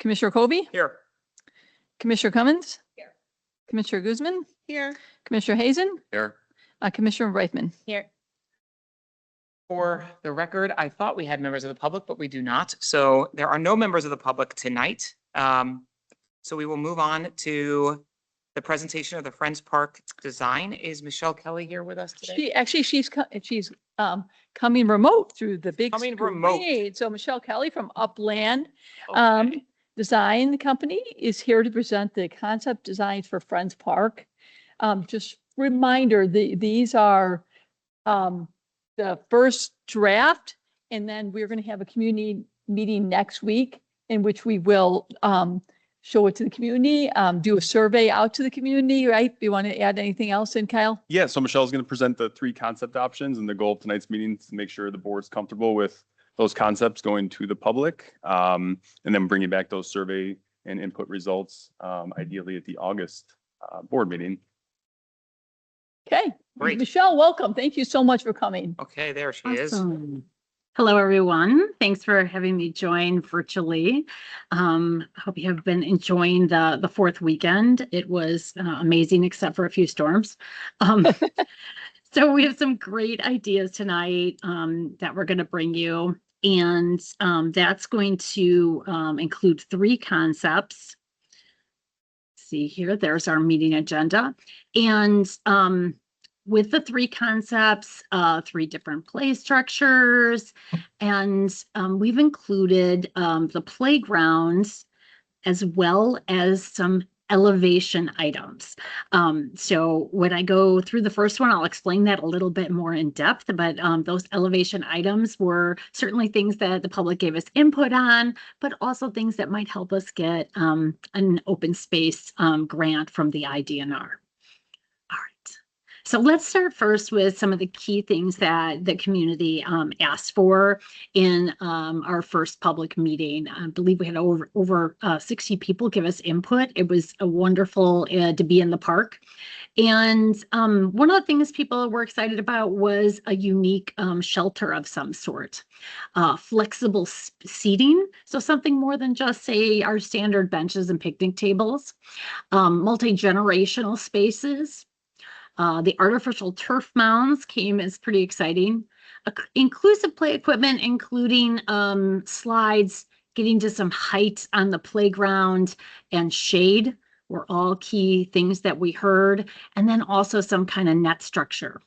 Commissioner Kobe, Here. Commissioner Cummins, Here. Commissioner Guzman, Here. Commissioner Hazen, Here. Commissioner Reithman. Here. For the record, I thought we had members of the public, but we do not. So there are no members of the public tonight. So we will move on to the presentation of the Friends Park design. Is Michelle Kelly here with us today? She's coming remote through the big Coming screen. remote. So Michelle Kelly from Upland Okay. Design Company is here to present the concept designs for Friends Park. Just reminder, these are the first draft, and then we're going to have a community meeting next week in which we will show it to the community, do a survey out to the community, right? Do you want to add anything else in, Kyle? Yeah, so Michelle's going to present the 3 concept options, and the goal of tonight's meeting is to make sure the board's comfortable with those concepts going to the public, and then bringing back those survey and input results, ideally at the August board meeting. Okay. Great. Michelle, welcome. Thank you so much for coming. Okay, there she is. Awesome. Hello, everyone. Thanks for having me join virtually. Hope you have been enjoying the 4th weekend. It was amazing, except for a few storms. So we have some great ideas tonight that we're going to bring you. And that's going to include 3 concepts. See here, there's our meeting agenda. And with the 3 concepts, 3 different play structures, and we've included the playgrounds as well as some elevation items. So when I go through the first one, I'll explain that a little bit more in depth, but those elevation items were certainly things that the public gave us input on, but also things that might help us get an open space grant from the IDNR. So let's start first with some of the key things that the community asked for in our first public meeting. I believe we had over 60 people give us input. It was wonderful to be in the park. And one of the things people were excited about was a unique shelter of some sort. Flexible seating, so something more than just, say, our standard benches and picnic tables. Multi-generational spaces. The artificial turf mounds came as pretty exciting. Inclusive play equipment, including slides, getting to some height on the playground, and shade were all key things that we heard. And then also some kind of net structure.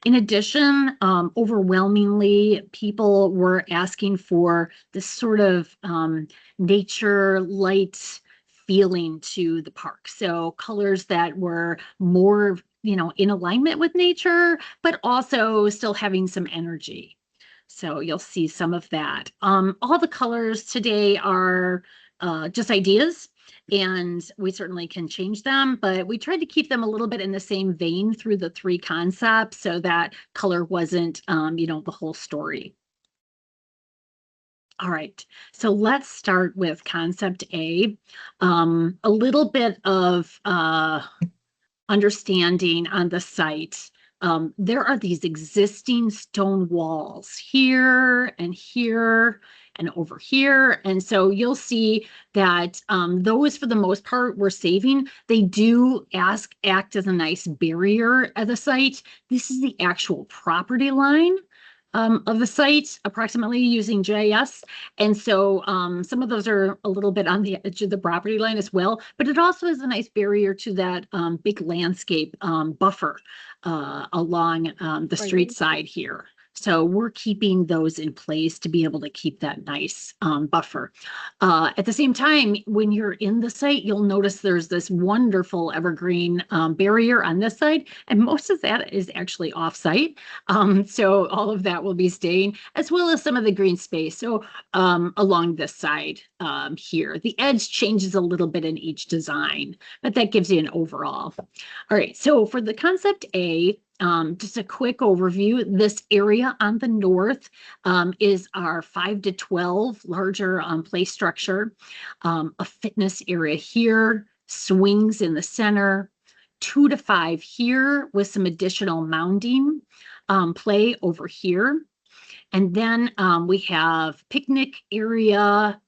In addition, overwhelmingly, people were asking for this sort of nature light feeling to the park. So colors that were more in alignment with nature, but also still having some energy. So you'll see some of that. All the colors today are just ideas, and we certainly can change them, but we tried to keep them a little bit in the same vein through the 3 concepts so that color wasn't, the whole story. All right, so let's start with concept A. A little bit of understanding on the site. There are these existing stone walls here and here and over here. And so you'll see that those, for the most part, we're saving. They do act as a nice barrier at the site. This is the actual property line of the site, approximately using GIS. And so some of those are a little bit on the edge of the property line as well, but it also is a nice barrier to that big landscape buffer along the street side here. So we're keeping those in place to be able to keep that nice buffer. At the same time, when you're in the site, you'll notice there's this wonderful evergreen barrier on this side, and most of that is actually off-site. So all of that will be staying, as well as some of the green space. So along this side here, the edge changes a little bit in each design, but that gives you an overall. All right, so for the concept A, just a quick overview. This area on the north is our 5 to 12 larger play structure, a fitness area here, swings in the center, 2 to 5 here with some additional mounding play over here. And then we have picnic area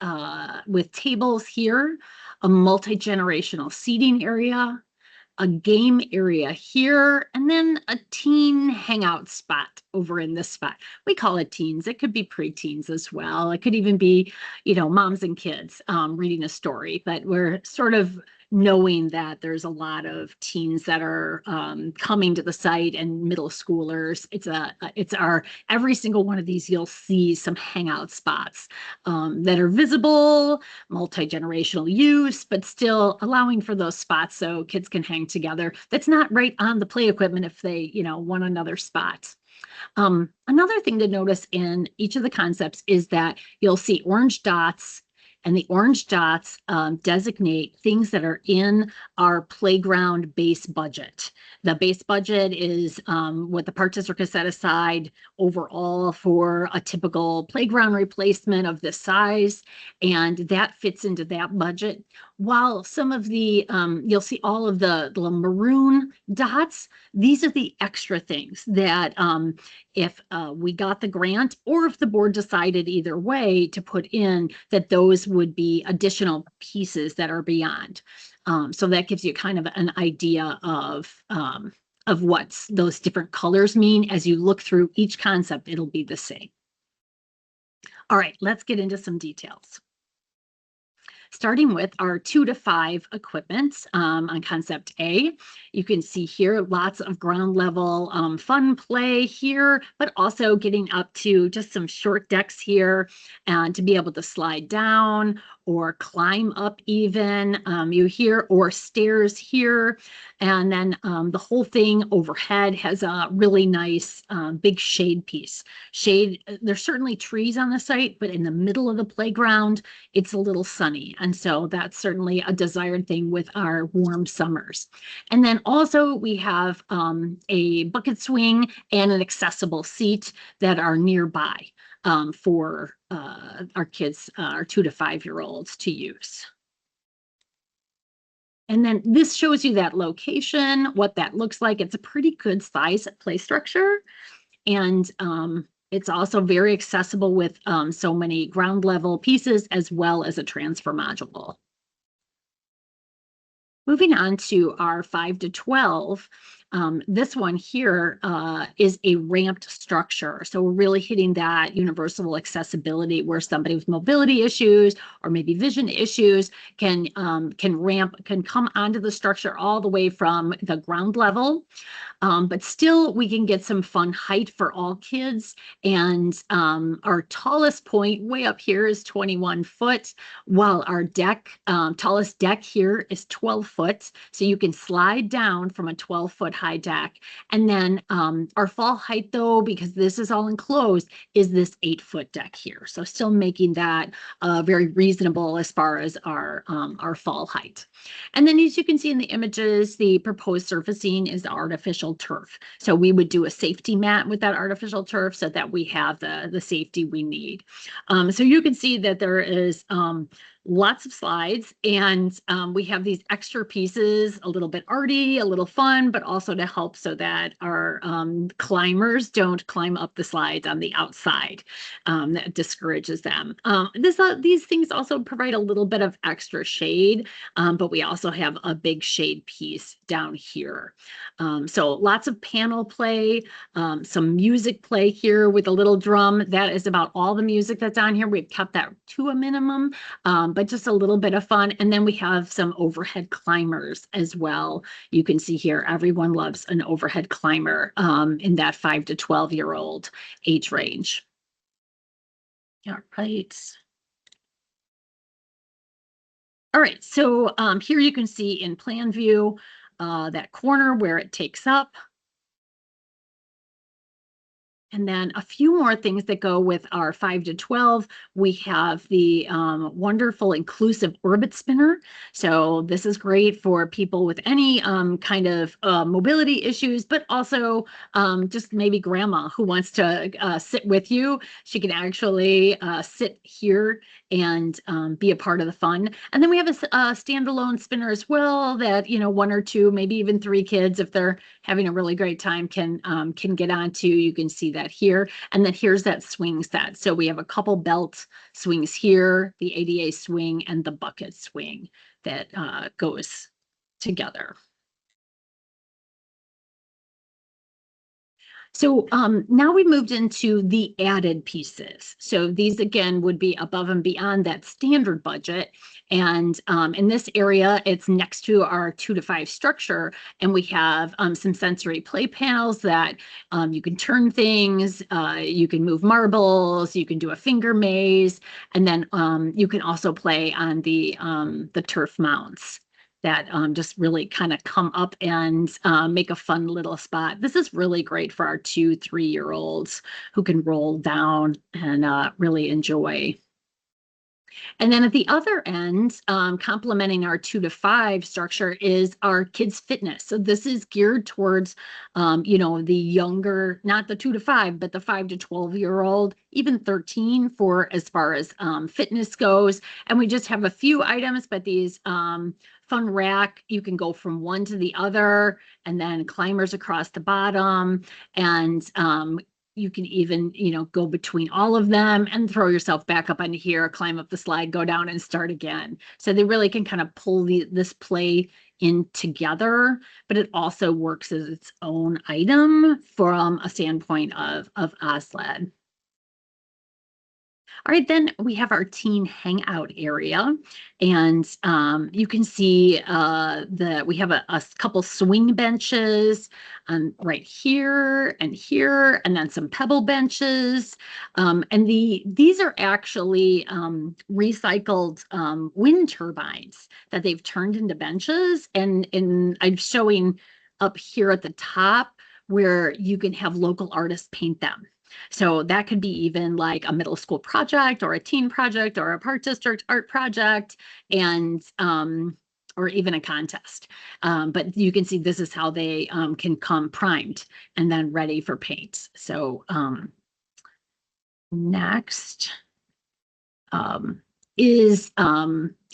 with tables here, a multi-generational seating area, a game area here, and then a teen hangout spot over in this spot. We call it teens. It could be preteens as well. It could even be, moms and kids reading a story, but we're sort of knowing that there's a lot of teens that are coming to the site and middle schoolers. It's our, every single one of these, you'll see some hangout spots that are visible, multi-generational use, but still allowing for those spots so kids can hang together. That's not right on the play equipment if they, want another spot. Another thing to notice in each of the concepts is that you'll see orange dots, and the orange dots designate things that are in our playground base budget. The base budget is what the park district has set aside overall for a typical playground replacement of this size, and that fits into that budget. While some of the, you'll see all of the maroon dots, these are the extra things that if we got the grant, or if the board decided either way to put in, that those would be additional pieces that are beyond. So that gives you kind of an idea of what those different colors mean. As you look through each concept, it'll be the same. All right, let's get into some details. Starting with our 2 to 5 equipment on concept A. You can see here lots of ground level fun play here, but also getting up to just some short decks here and to be able to slide down or climb up even, or stairs here. And then the whole thing overhead has a really nice big shade piece. Shade, there's certainly trees on the site, but in the middle of the playground, it's a little sunny. And so that's certainly a desired thing with our warm summers. And then also we have a bucket swing and an accessible seat that are nearby for our kids, our 2 to 5-year-olds to use. And then this shows you that location, what that looks like. It's a pretty good size play structure. And it's also very accessible with so many ground level pieces as well as a transfer module. Moving on to our 5 to 12, this one here is a ramped structure. So we're really hitting that universal accessibility where somebody with mobility issues or maybe vision issues can come onto the structure all the way from the ground level. But still we can get some fun height for all kids. And our tallest point way up here is 21 foot, while our tallest deck here is 12 foot. So you can slide down from a 12-foot high deck. And then our fall height though, because this is all enclosed, is this 8-foot deck here. So still making that very reasonable as far as our fall height. And then as you can see in the images, the proposed surfacing is artificial turf. So we would do a safety mat with that artificial turf so that we have the safety we need. So you can see that there is lots of slides, and we have these extra pieces, a little bit arty, a little fun, but also to help so that our climbers don't climb up the slides on the outside. That discourages them. These things also provide a little bit of extra shade, but we also have a big shade piece down here. So lots of panel play, some music play here with a little drum. That is about all the music that's on here. We've kept that to a minimum, but just a little bit of fun. And then we have some overhead climbers as well. You can see here, everyone loves an overhead climber in that 5 to 12-year-old age range. All right. All right, so here you can see in plan view that corner where it takes up. And then a few more things that go with our 5 to 12. We have the wonderful inclusive orbit spinner. So this is great for people with any kind of mobility issues, but also just maybe grandma who wants to sit with you. She can actually sit here and be a part of the fun. And then we have a standalone spinner as well that, 1 or 2, maybe even 3 kids, if they're having a really great time, can get onto. You can see that here. And then here's that swing set. So we have a couple belt swings here, the ADA swing and the bucket swing that goes together. So now we moved into the added pieces. So these again would be above and beyond that standard budget. And in this area, it's next to our 2 to 5 structure. And we have some sensory play panels that you can turn things, you can move marbles, you can do a finger maze, and then you can also play on the turf mounts that just really kind of come up and make a fun little spot. This is really great for our 2, 3-year-olds who can roll down and really enjoy. And then at the other end, complementing our 2 to 5 structure is our kids fitness. So this is geared towards, the younger, not the 2 to 5, but the 5 to 12-year-old, even 13 for as far as fitness goes. And we just have a few items, but these fun rack, you can go from one to the other, and then climbers across the bottom, and you can even, go between all of them and throw yourself back up onto here, climb up the slide, go down and start again. So they really can kind of pull this play in together, but it also works as its own item from a standpoint of OSLED. All right, then we have our teen hangout area, and you can see we have a couple swing benches right here, and then some pebble benches, and these are actually recycled wind turbines that they've turned into benches, and I'm showing up here at the top where you can have local artists paint them. So that could be even like a middle school project or a teen project or a park district art project, and or even a contest. But you can see this is how they can come primed and then ready for paint. So next is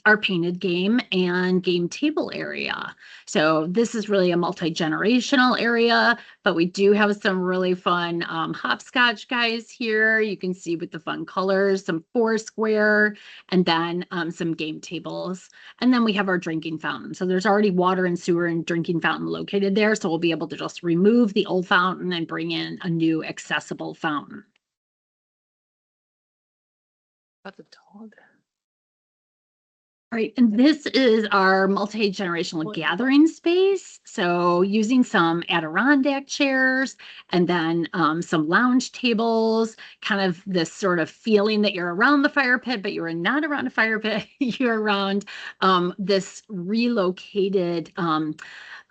our painted game and game table area. So this is really a multi-generational area, but we do have some really fun hopscotch guys here. You can see with the fun colors, some Foursquare, and then some game tables. And then we have our drinking fountain. So there's already water and sewer and drinking fountain located there. So we'll be able to just remove the old fountain and bring in a new accessible fountain. That's a dog. All right, and this is our multi-generational gathering space. So using some Adirondack chairs and then some lounge tables, kind of this sort of feeling that you're around the fire pit, but you're not around a fire pit, you're around this relocated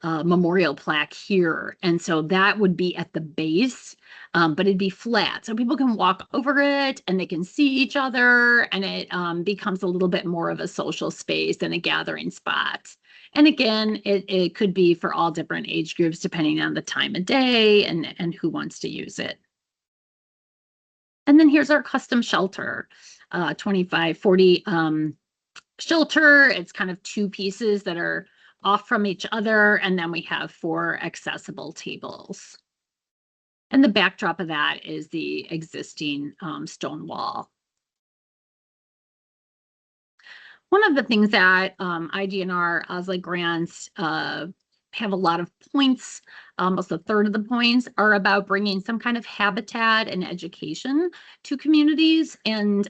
memorial plaque here. And so that would be at the base, but it'd be flat. So people can walk over it and they can see each other, and it becomes a little bit more of a social space and a gathering spot. And again, it could be for all different age groups, depending on the time of day and who wants to use it. And then here's our custom shelter, 2540 shelter. It's kind of 2 pieces that are off from each other, and then we have 4 accessible tables. And the backdrop of that is the existing stone wall. One of the things that IDNR OSLED grants have a lot of points, almost a third of the points are about bringing some kind of habitat and education to communities. And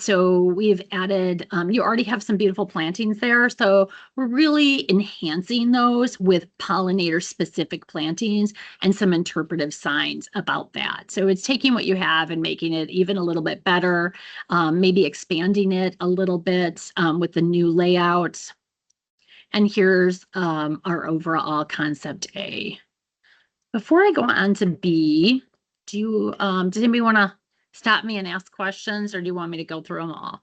so we've added, you already have some beautiful plantings there. So we're really enhancing those with pollinator specific plantings and some interpretive signs about that. So it's taking what you have and making it even a little bit better, maybe expanding it a little bit with the new layout. And here's our overall concept A. Before I go on to B, does anybody want to stop me and ask questions, or do you want me to go through them all?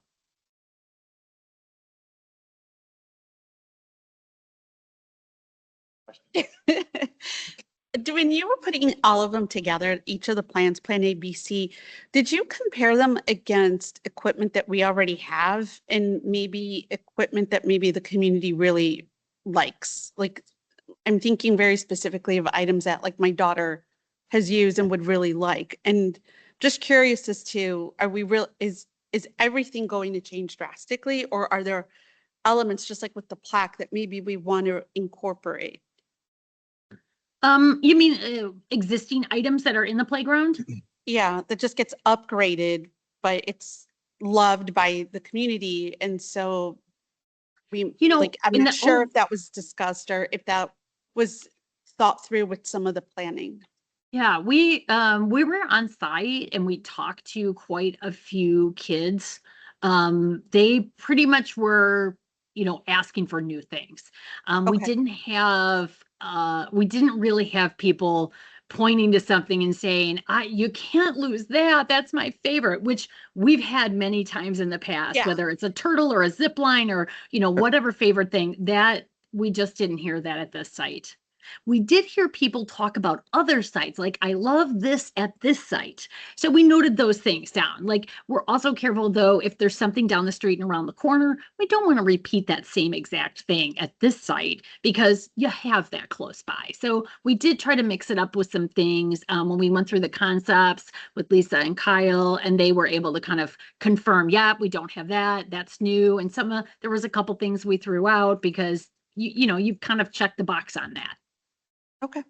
When you were putting all of them together, each of the plans, Plan A, B, C, did you compare them against equipment that we already have and maybe equipment that maybe the community really likes? Like, I'm thinking very specifically of items that like my daughter has used and would really like. And just curious as to, are we real, is everything going to change drastically, or are there elements, just like with the plaque, that maybe we want to incorporate? You mean existing items that are in the playground? Yeah, that just gets upgraded, but it's loved by the community. And so we, You know, like, I'm in not the- sure oh. if that was discussed or if that was thought through with some of the planning. Yeah, we were on site and we talked to quite a few kids. They pretty much were, asking for new things. We Okay. we didn't really have people pointing to something and saying, you can't lose that. That's my favorite, which we've had many times in the past, Yeah. whether it's a turtle or a zip line or, whatever favorite thing. That we just didn't hear that at this site. We did hear people talk about other sites, like, I love this at this site. So we noted those things down. Like, we're also careful, though, if there's something down the street and around the corner, we don't want to repeat that same exact thing at this site because you have that close by. So we did try to mix it up with some things when we went through the concepts with Lisa and Kyle, and they were able to kind of confirm, yeah, we don't have that. That's new. And there was a couple things we threw out because you've kind of checked the box on that. Okay.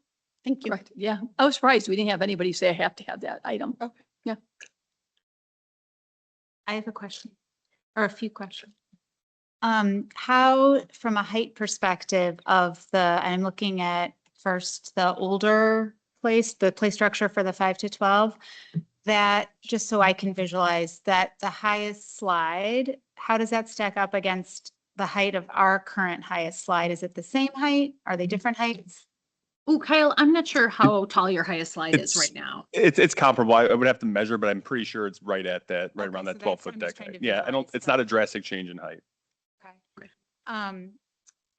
Thank you. Correct. Yeah. I was surprised. We didn't have anybody say I have to have that item. Okay. Yeah. I have a question or a few questions. How, from a height perspective I'm looking at first the older the play structure for the 5 to 12, that just so I can visualize that the highest slide, how does that stack up against the height of our current highest slide? Is it the same height? Are they different heights? Oh, Kyle, I'm not sure how tall your highest slide is It's- right now. It's comparable. I would have to measure, but I'm pretty sure it's right at that, right Okay, around so that that's what 12-foot I'm just deck. trying to Yeah, visualize, it's so- not a drastic change in height. Okay.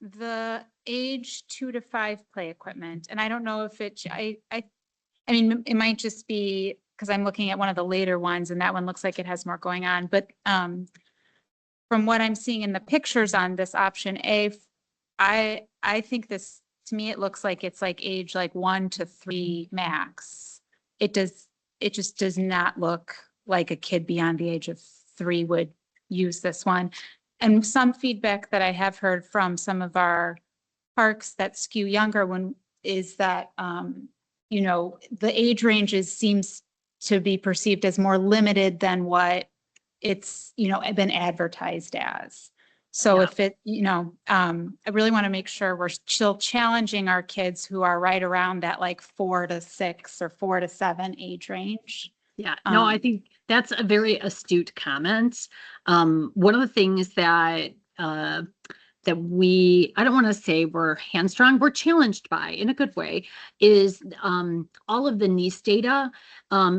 The age 2 to 5 play equipment, and I don't know if I mean, it might just be because I'm looking at one of the later ones and that one looks like it has more going on, but from what I'm seeing in the pictures on this option A, I think this, to me, it looks like it's like age like 1 to 3 max. It just does not look like a kid beyond the age of 3 would use this one. And some feedback that I have heard from some of our parks that skew younger is that, the age ranges seems to be perceived as more limited than what it's, been advertised as. So Yeah. if it, I really want to make sure we're still challenging our kids who are right around that like 4 to 6 or 4 to 7 age range. Yeah, no, I think that's a very astute comment. One of the things that I don't want to say we're hamstrung, we're challenged by in a good way, is all of the NEASE data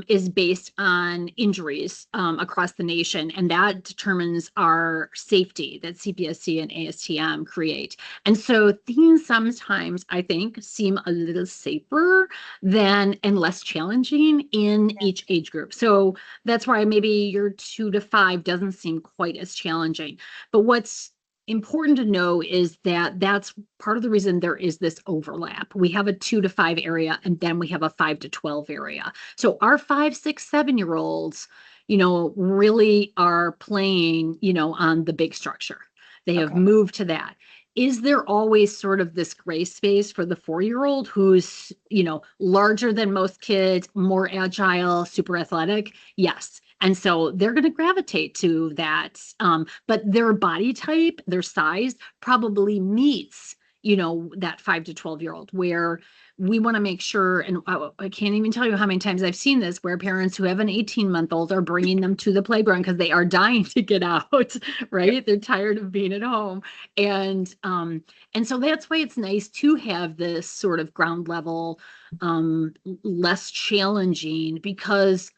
is based on injuries across the nation, and that determines our safety that CPSC and ASTM create. And so things sometimes, I think, seem a little safer and less challenging in each age group. So that's why maybe your 2 to 5 doesn't seem quite as challenging. But what's important to know is that that's part of the reason there is this overlap. We have a 2 to 5 area, and then we have a 5 to 12 area. So our 5, 6, 7-year-olds, really are playing, on the big structure. They have Okay. moved to that. Is there always sort of this gray space for the 4-year-old who's, larger than most kids, more agile, super athletic? Yes. And so they're going to gravitate to that. But their body type, their size probably meets, that 5 to 12-year-old, where we want to make sure, and I can't even tell you how many times I've seen this, where parents who have an 18-month-old are bringing them to the playground because they are dying to get out, right? Yep. They're tired of being at home. And so that's why it's nice to have this sort of ground level, less challenging, because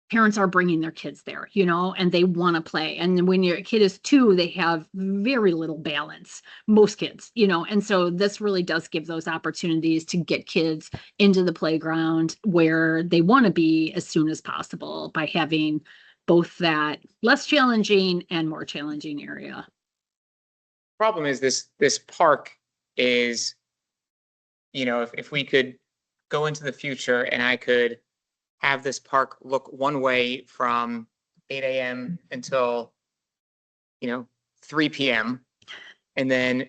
parents are bringing their kids there, and they want to play. And when your kid is 2, they have very little balance, most kids, and so this really does give those opportunities to get kids into the playground where they want to be as soon as possible by having both that less challenging and more challenging area. Problem is this park is, if we could go into the future and I could have this park look one way from 8 a.m. until, 3 p.m. and then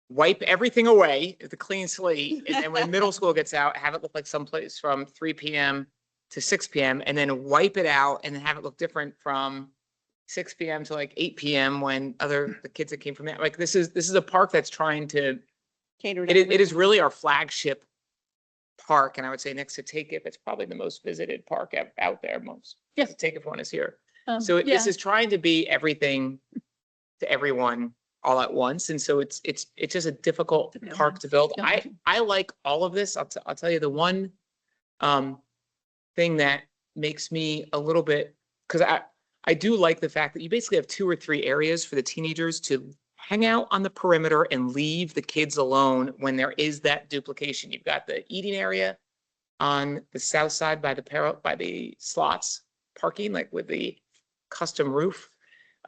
wipe everything away with a clean slate. And then when middle school gets out, have it look like someplace from 3 p.m. to 6 p.m. and then wipe it out and then have it look different from 6 p.m. to like 8 p.m. when the kids that came from that, like this is a park that's trying to, Catered it is really our flagship park. And I would say next to Take It, it's probably the most visited park out there. Most, Yes. Take It one is here. Um, So this yeah. is trying to be everything to everyone all at once. And so it's just a difficult park to build. Yeah. I like all of this. I'll tell you the one thing that makes me a little bit, because I do like the fact that you basically have 2 or 3 areas for the teenagers to hang out on the perimeter and leave the kids alone when there is that duplication. You've got the eating area on the south side by the slots parking, like with the custom roof.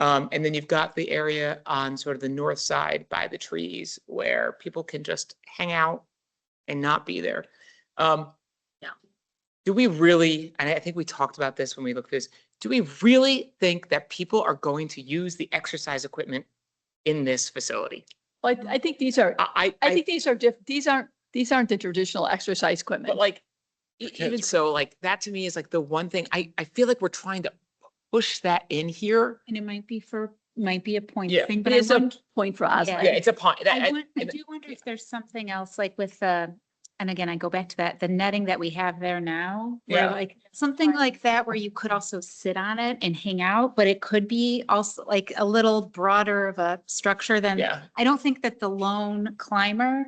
And then you've got the area on sort of the north side by the trees where people can just hang out and not be there. Do we really, and I think we talked about this when we looked at this, do we really think that people are going to use the exercise equipment in this facility? Well, I think these are, I think these are these aren't the traditional exercise But equipment. like, even so, like that to me is like the one thing I feel like we're trying to push that in here. And it might be a point Yeah. thing, It but is a point for us. Yeah. Yeah, it's a point. I do wonder if there's something else like with and again, I go back to that, the netting that we have there now. Where Yeah. like something like that where you could also sit on it and hang out, but it could be also like a little broader of a structure than, Yeah, I don't think that the lone climber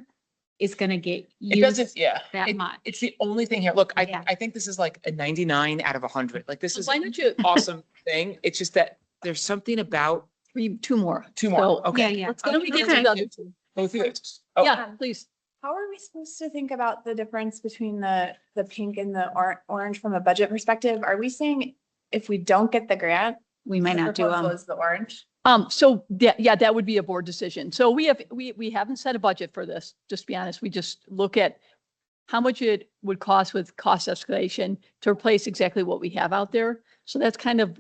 is gonna get it doesn't, used yeah. that It- much. It's the only thing here. Look, Yeah. I think this is like a 99 out of 100. Like this is Why an don't you, awesome thing. It's just that there's something about 2 more? 2 more. So, Okay. Yeah. Let's go. We get to Okay. the other 2. Go through this. Oh, Yeah, please. How are we supposed to think about the difference between the pink and the orange from a budget perspective? Are we saying if we don't get the grant, We might the not do proposal is the orange? So that would be a board decision. So we haven't set a budget for this, just to be honest. We just look at how much it would cost with cost escalation to replace exactly what we have out there. So that's kind of,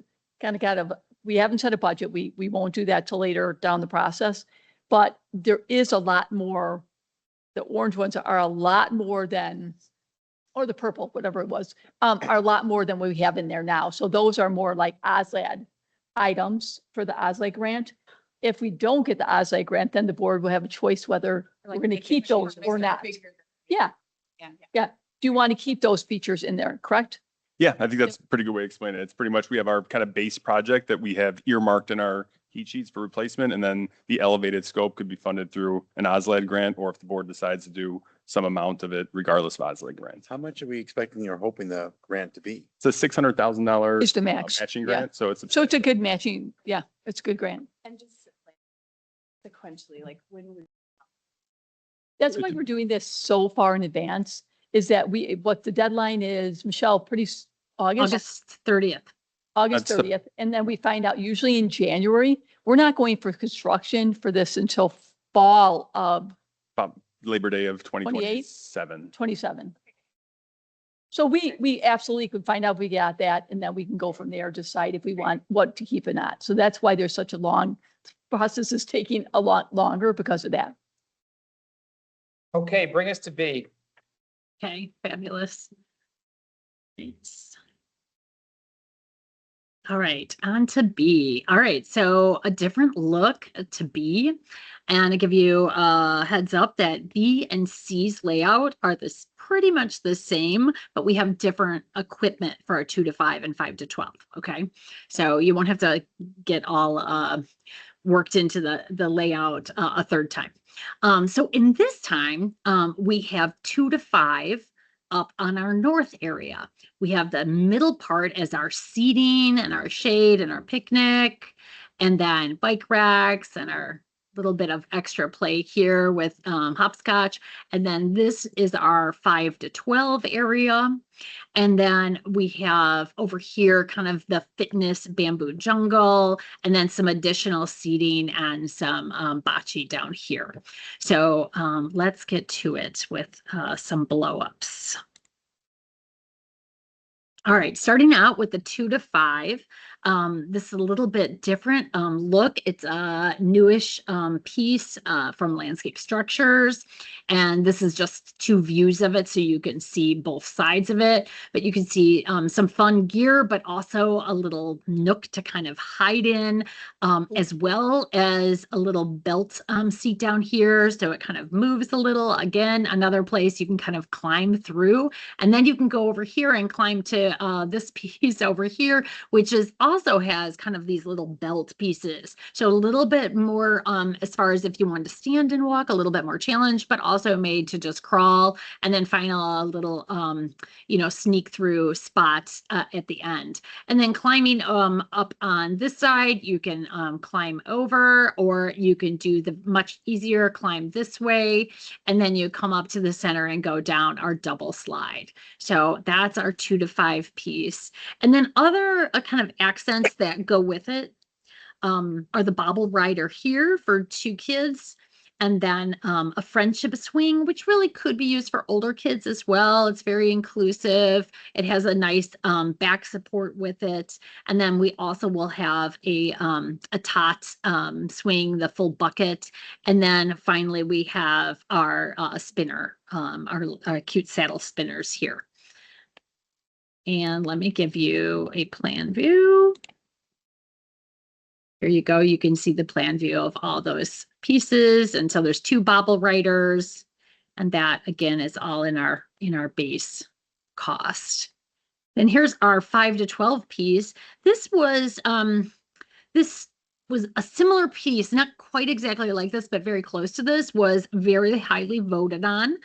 we haven't set a budget. We won't do that till later down the process. But there is a lot more, the orange ones are a lot more than, or the purple, whatever it was, are a lot more than what we have in there now. So those are more like OSLAD items for the OSLAD grant. If we don't get the OSLAD grant, then the board will have a choice whether we're going to keep those or not. Yeah. Yeah. Yeah. Do you want to keep those features in there, correct? Yeah, I think that's a pretty good way to explain it. It's pretty much, we have our kind of base project that we have earmarked in our heat sheets for replacement, and then the elevated scope could be funded through an OSLAD grant, or if the board decides to do some amount of it regardless of OSLAD grants. How much are we expecting or hoping the grant to be? It's a $600,000 Is the max. matching Yeah. grant, so it's So it's a good matching. Yeah, it's a good grant. And just like sequentially, like when we. That's why we're doing this so far in advance, is that what the deadline is, Michelle, August August 30th. August That's the- 30th. And then we find out usually in January. We're not going for construction for this until fall of about Labor Day of 2027. 27. So we absolutely could find out if we got that, and then we can go from there, decide if we want what to keep or not. So that's why there's such a long process, is taking a lot longer because of that. okay, bring us to B. Okay, fabulous. All right, on to B. All right, so a different look to B. And I give you a heads up that B and C's layout are pretty much the same, but we have different equipment for our 2 to 5 and 5 to 12. Okay, so you won't have to get all worked into the layout a third time. So in this time, we have 2 to 5 up on our north area. We have the middle part as our seating and our shade and our picnic, and then bike racks and our little bit of extra play here with hopscotch. And then this is our 5 to 12 area. And then we have over here kind of the fitness bamboo jungle, and then some additional seating and some bocce down here. So let's get to it with some blow ups. All right, starting out with the 2 to 5. This is a little bit different look. It's a newish piece from Landscape Structures. And this is just 2 views of it, so you can see both sides of it. But you can see some fun gear, but also a little nook to kind of hide in, as well as a little belt seat down here. So it kind of moves a little. Again, another place you can kind of climb through. And then you can go over here and climb to this piece over here, which is also has kind of these little belt pieces. So a little bit more as far as if you want to stand and walk, a little bit more challenge, but also made to just crawl and then find a little, sneak through spots at the end. And then climbing up on this side, you can climb over, or you can do the much easier climb this way. And then you come up to the center and go down our double slide. So that's our 2 to 5 piece. And then other kind of accents that go with it are the bobble rider here for 2 kids. And then a friendship swing, which really could be used for older kids as well. It's very inclusive. It has a nice back support with it. And then we also will have a tot swing, the full bucket. And then finally we have our spinner, our cute saddle spinners here. And let me give you a plan view. Here you go. You can see the plan view of all those pieces. And so there's 2 bobble riders. And that again is all in our base cost. Then here's our 5 to 12 piece. This was a similar piece, not quite exactly like this, but very close to this, was very highly voted on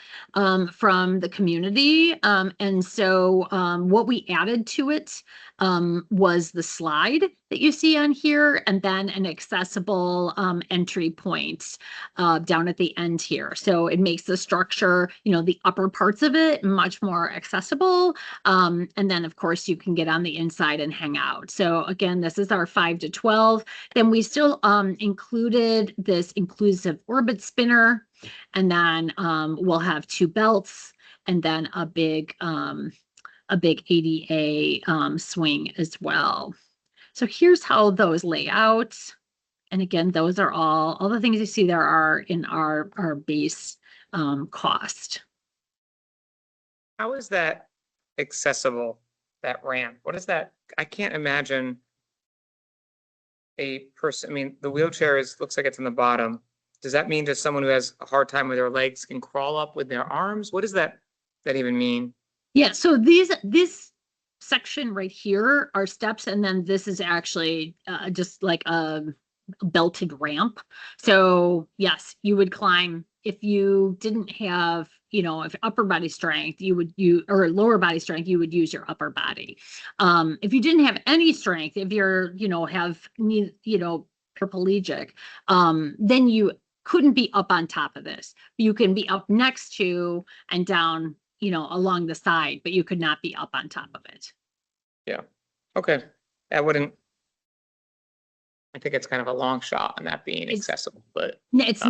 from the community. And so what we added to it was the slide that you see on here, and then an accessible entry point down at the end here. So it makes the structure, the upper parts of it much more accessible. And then of course you can get on the inside and hang out. So again, this is our 5 to 12. Then we still included this inclusive orbit spinner, and then we'll have 2 belts, and then a big ADA swing as well. So here's how those lay out. And again, those are all the things you see there are in our base cost. How is that accessible, that ramp? What is that? I can't imagine a person, I mean, the wheelchair looks like it's in the bottom. Does that mean just someone who has a hard time with their legs can crawl up with their arms? What does that even mean? Yeah, so this section right here are steps, and then this is actually just like a belted ramp. So yes, you would climb if you didn't have, if upper body strength, or lower body strength, you would use your upper body. If you didn't have any strength, if you're, paraplegic, then you couldn't be up on top of this. You can be up next to and down, along the side, but you could not be up on top of it. Yeah. Okay. I think it's kind of a long shot on that being accessible, but It's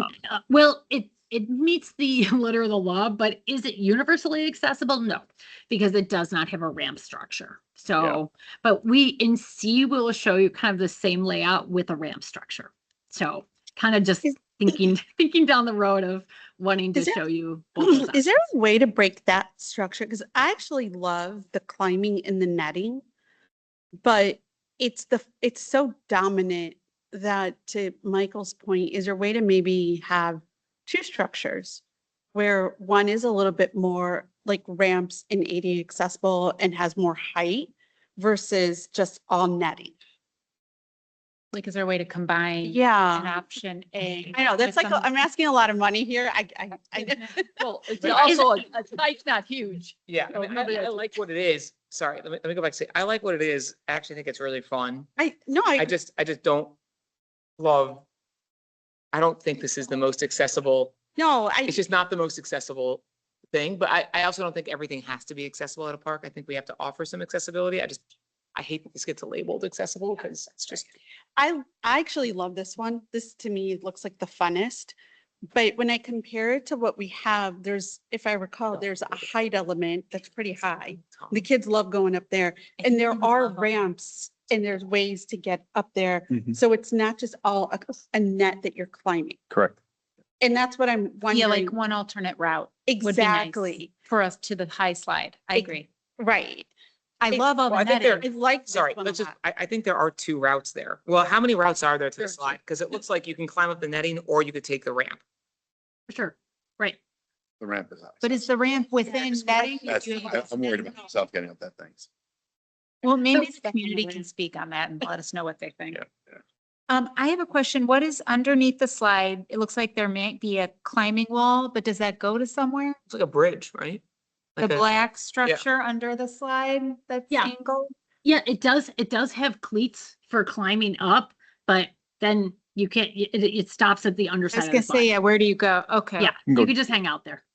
well, it meets the letter of the law, but is it universally accessible? No, because it does not have a ramp structure. So, but we in C will show you kind of the same layout with a ramp structure. So kind of just thinking down the road of wanting to show you both of Is there a way to break that structure? Because I actually love the climbing and the netting, but it's so dominant that, to Michael's point, is there a way to maybe have 2 structures where one is a little bit more like ramps and ADA accessible and has more height versus just all netting? Like, is there a way to combine an Yeah, option A? I know that's with like, some- I'm asking a lot of money here. I Well, it's But also a site's not huge. yeah, I So mean, maybe I that's- like what it is. Sorry, let me go back and say, I like what it is. I actually think it's really fun. no, I just don't love, I don't think this is the most accessible. no, It's just not the most accessible thing, but I also don't think everything has to be accessible at a park. I think we have to offer some accessibility. I hate that this gets labeled accessible because it's just. I actually love this one. This to me looks like the funnest, But when I compare it to what we have, there's, if I recall, there's a height element that's pretty high. The kids love going up there, and there are ramps and there's ways to get up there. Mhm. So it's not just all a net that you're climbing. Correct. And that's what I'm Yeah, like wondering. one alternate route would be nice Exactly, for us to the high slide. I Ex- agree. right. I It- love all Well, the I think there- netting. I like this Sorry, one a let's just, lot. I think there are 2 routes there. Well, how many routes are there to the Sure. slide? Because it looks like you can climb up the netting or you could take the ramp. For sure. Right. The ramp is high. But is the ramp within just netting? That's, I'm worried about myself getting up that thing. Well, maybe So- the community can speak on that and let us know what they think. Yeah. I have a question. What is underneath the slide? It looks like there might be a climbing wall, but does that go to somewhere? It's like a bridge, right? The Like a- black structure under the slide that's Yeah. angled? Yeah, it does have cleats for climbing up, but then you can't, it stops at the I underside was of gonna the say, slide. yeah, where do you go? Okay. Yeah, can go- you could just hang out there.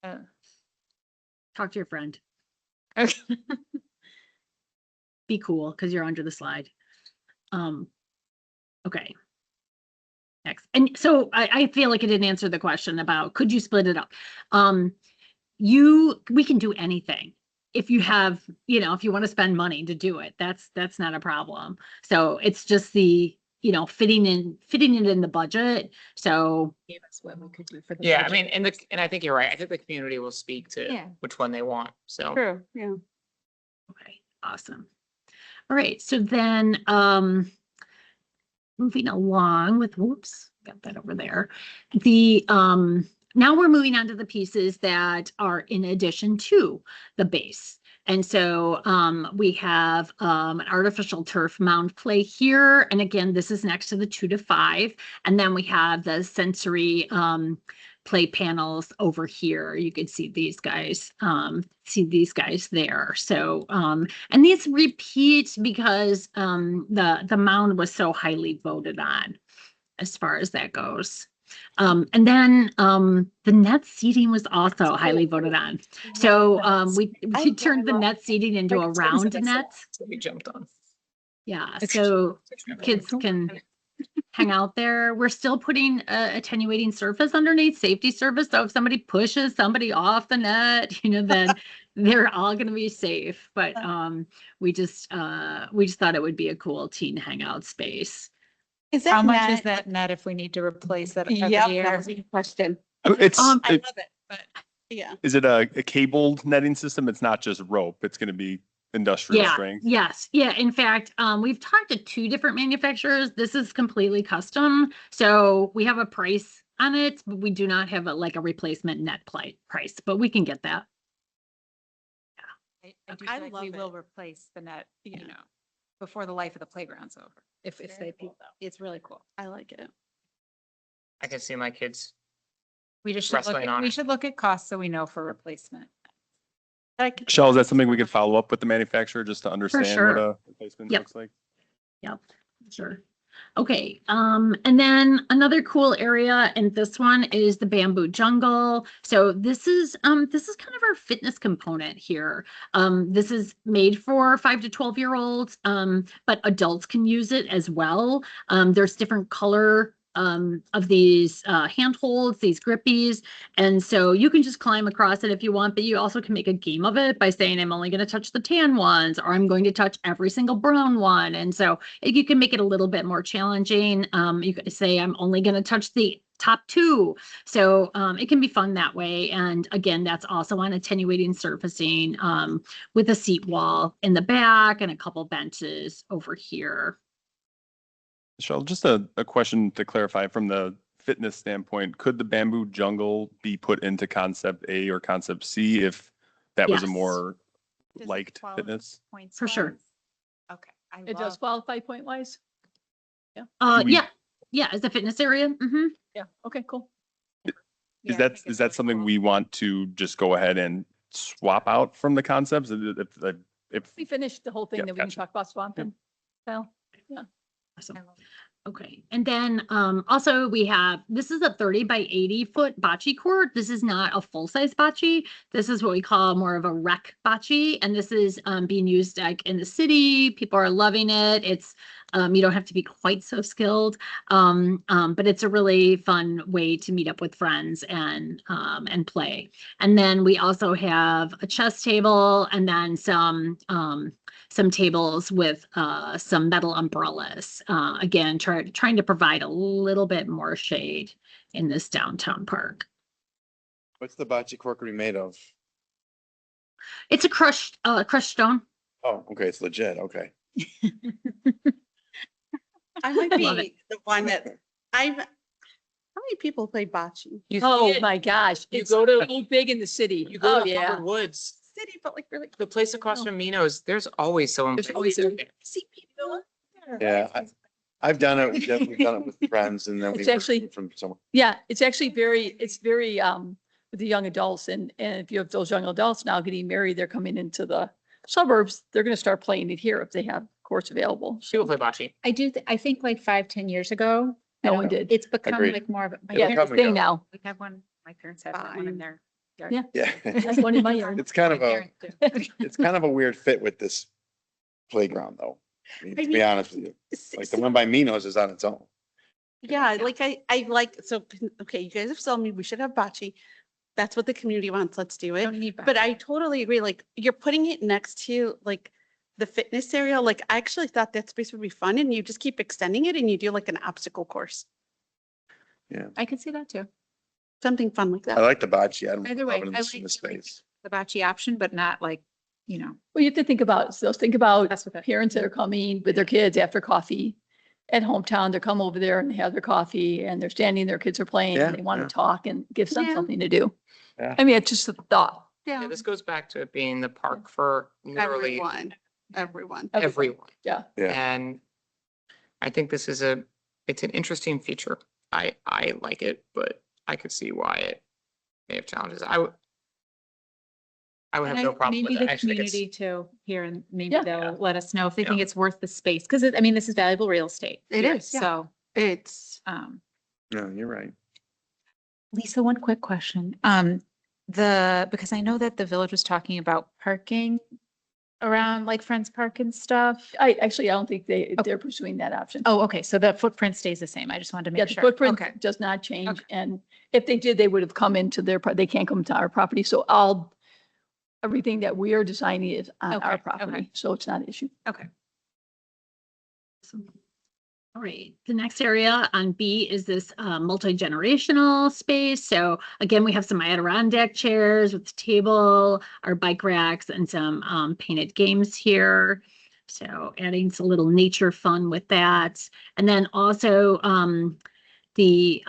Uh, Talk to your friend. Okay. Be cool because you're under the slide. Okay. Next. And so I feel like I didn't answer the question about could you split it up? We can do anything. If you have, if you want to spend money to do it, that's not a problem. So it's just the, fitting it in the budget. So Gave us what we could do for the. Yeah, I budget. mean, and I think you're right. I think the community will speak to Yeah. which one they want, so. True, yeah. okay, awesome. All right, so then moving along with, whoops, got that over there. The now we're moving on to the pieces that are in addition to the base. And so we have an artificial turf mound play here. And again, this is next to the 2 to 5. And then we have the sensory play panels over here. You can see these guys there. So and these repeat because the mound was so highly voted on as far as that goes. And then the net seating was also highly voted on. So we turned the net seating into a round net. So we jumped on. Yeah, so kids can hang out there. We're still putting a attenuating surface underneath, safety surface. So if somebody pushes somebody off the net, then they're all going to be safe. But we just thought it would be a cool teen hangout space. Is How that much is net? that net if we need to replace that every Yep, that year? was a question. It's, I love it- it, but yeah. is it a cabled netting system? It's not just rope. It's going to be industrial Yeah, strength. yes, yeah. In fact, we've talked to 2 different manufacturers. This is completely custom. So we have a price on it, but we do not have a replacement net price, but we can get that. I do I feel like we love will it. replace the net, Yeah. before the life of the playground's over. If Very they, cool, though. it's really cool. I like it. I can see my kids. We just should look Wrestling on we it. should look at costs so we know for replacement. Michelle, is that something we could follow up with the manufacturer just to understand what sure. a replacement Yep. looks like? Yep, sure. Okay, and then another cool area, and this one is the bamboo jungle. So this is kind of our fitness component here. This is made for 5 to 12-year-olds, but adults can use it as well. There's different color of these handholds, these grippies. And so you can just climb across it if you want, but you also can make a game of it by saying, I'm only going to touch the tan ones, or I'm going to touch every single brown one. And so you can make it a little bit more challenging. You could say, I'm only going to touch the top 2. So it can be fun that way. And again, that's also on attenuating surfacing with a seat wall in the back and a couple benches over here. Michelle, just a question to clarify from the fitness standpoint, could the bamboo jungle be put into concept A or concept C if that was a Yes. more Does it liked qualify fitness? points For sure. wise? Okay. I It does love- qualify point wise? Do we- Yeah, as a fitness area. Yeah, okay, cool. Yeah, Is I that, think is it's that really something cool. we want to just go ahead and swap out from the concepts? If, We finished the whole thing, Yeah, then we can gotcha. talk about swamping. So, Awesome. I love it. Okay, and then also we have, this is a 30 by 80 foot bocce court. This is not a full size bocce. This is what we call more of a rec bocce, and this is being used like in the city. People are loving it. It's You don't have to be quite so skilled. But it's a really fun way to meet up with friends and play. And then we also have a chess table and then some tables with some metal umbrellas. Again, trying to provide a little bit more shade in this downtown park. What's the bocce court gonna be made of? It's a crushed stone. Oh, okay, it's legit, okay. I might Love be the one that how many people play bocce? You Oh see it- my gosh, You it's go to, so big in the city. you go Oh, to yeah. Hubbard Woods, City, but like really. the place across from Mino's, there's always someone. There's playing always there. See people. Yeah, I've done it, we've definitely done it with friends and then It's we actually- were from somewhere. Yeah, it's actually it's very, with the young adults and if you have those young adults now getting married, they're coming into the suburbs, they're gonna start playing it here if they have courts available. People play bocce. I think like 5-10 years ago. I No don't one know, did. It's become Agreed. like more of, my It'll Yeah, parents, come it's and thing go. now. we have one, my parents have one in Fine. their. Yeah. Yeah. That's one in my yard. It's kind My of a, parents do. it's kind of a weird fit with this playground though. I mean, I to be mean, honest with you, like the one by Minos is on its own. Yeah, like I like, so, okay, you guys have told me we should have bocce. That's what the community wants. Let's do it. Don't need But I totally agree. Like you're putting it next to like the fitness area. Like I actually thought that space would be fun and you just keep extending it and you do like an obstacle course, I can see that too. something fun like I that. like the bocce. I don't Either love way, it in I this, in like this the idea. space. The bocce option, but not like, Well, you have to think about, so think about That's what that- parents that are coming with their kids after coffee at hometown, they come over there and have their coffee and they're standing, their kids are playing, Yeah, and they want yeah. to talk and give them Yeah. something to do. Yeah. I mean, it's just a thought. Yeah, this goes back to it being the park for literally Everyone. everyone. Yeah. Yeah. And I think this is it's an interesting feature. I like it, but I could see why it may have challenges. I would have And no problem maybe with it. the I actually think it's, community too here and maybe Yeah. they'll let us know if they Yeah. think it's worth the space. Cause I mean, this is valuable real estate. It here, is, yeah. So, It's, No, you're right. Lisa, one quick question. Because I know that the village was talking about parking around like Friends Park and stuff. I don't think they're pursuing that option. Oh, okay. So the footprint stays the same. I just wanted to Yeah, make the sure. footprint Okay. does not change. Okay. And if they did, they would have come into they can't come to our property. So everything that we are designing is on Okay, our okay. property. So it's not an issue. Okay. All right, the next area on B is this multi-generational space. So again, we have some Adirondack chairs with the table, our bike racks, and some painted games here. So adding a little nature fun with that. And then also the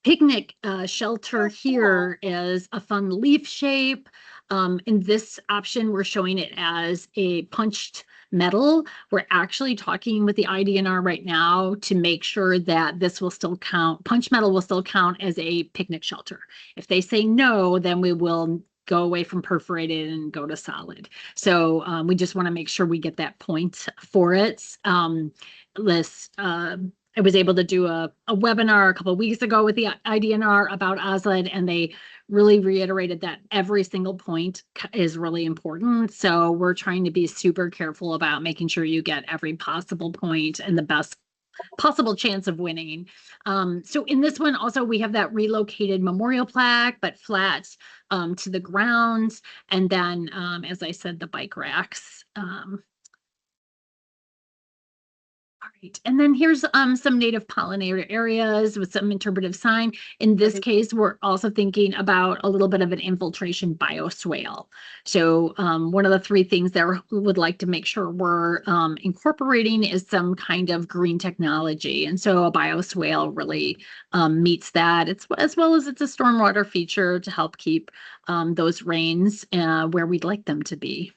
picnic shelter here is a fun leaf shape. In this option, we're showing it as a punched metal. We're actually talking with the IDNR right now to make sure that this will still count, punched metal will still count as a picnic shelter. If they say no, then we will go away from perforated and go to solid. So we just want to make sure we get that point for it. I was able to do a webinar a couple of weeks ago with the IDNR about OSLED, and they really reiterated that every single point is really important. So we're trying to be super careful about making sure you get every possible point and the best possible chance of winning. So in this one also, we have that relocated memorial plaque, but flat to the ground. And then, as I said, the bike racks. All right, and then here's some native pollinator areas with some interpretive sign. In this case, we're also thinking about a little bit of an infiltration bioswale. So one of the three things that we would like to make sure we're incorporating is some kind of green technology. And so a bioswale really meets that. It's as well as it's a stormwater feature to help keep those rains where we'd like them to be.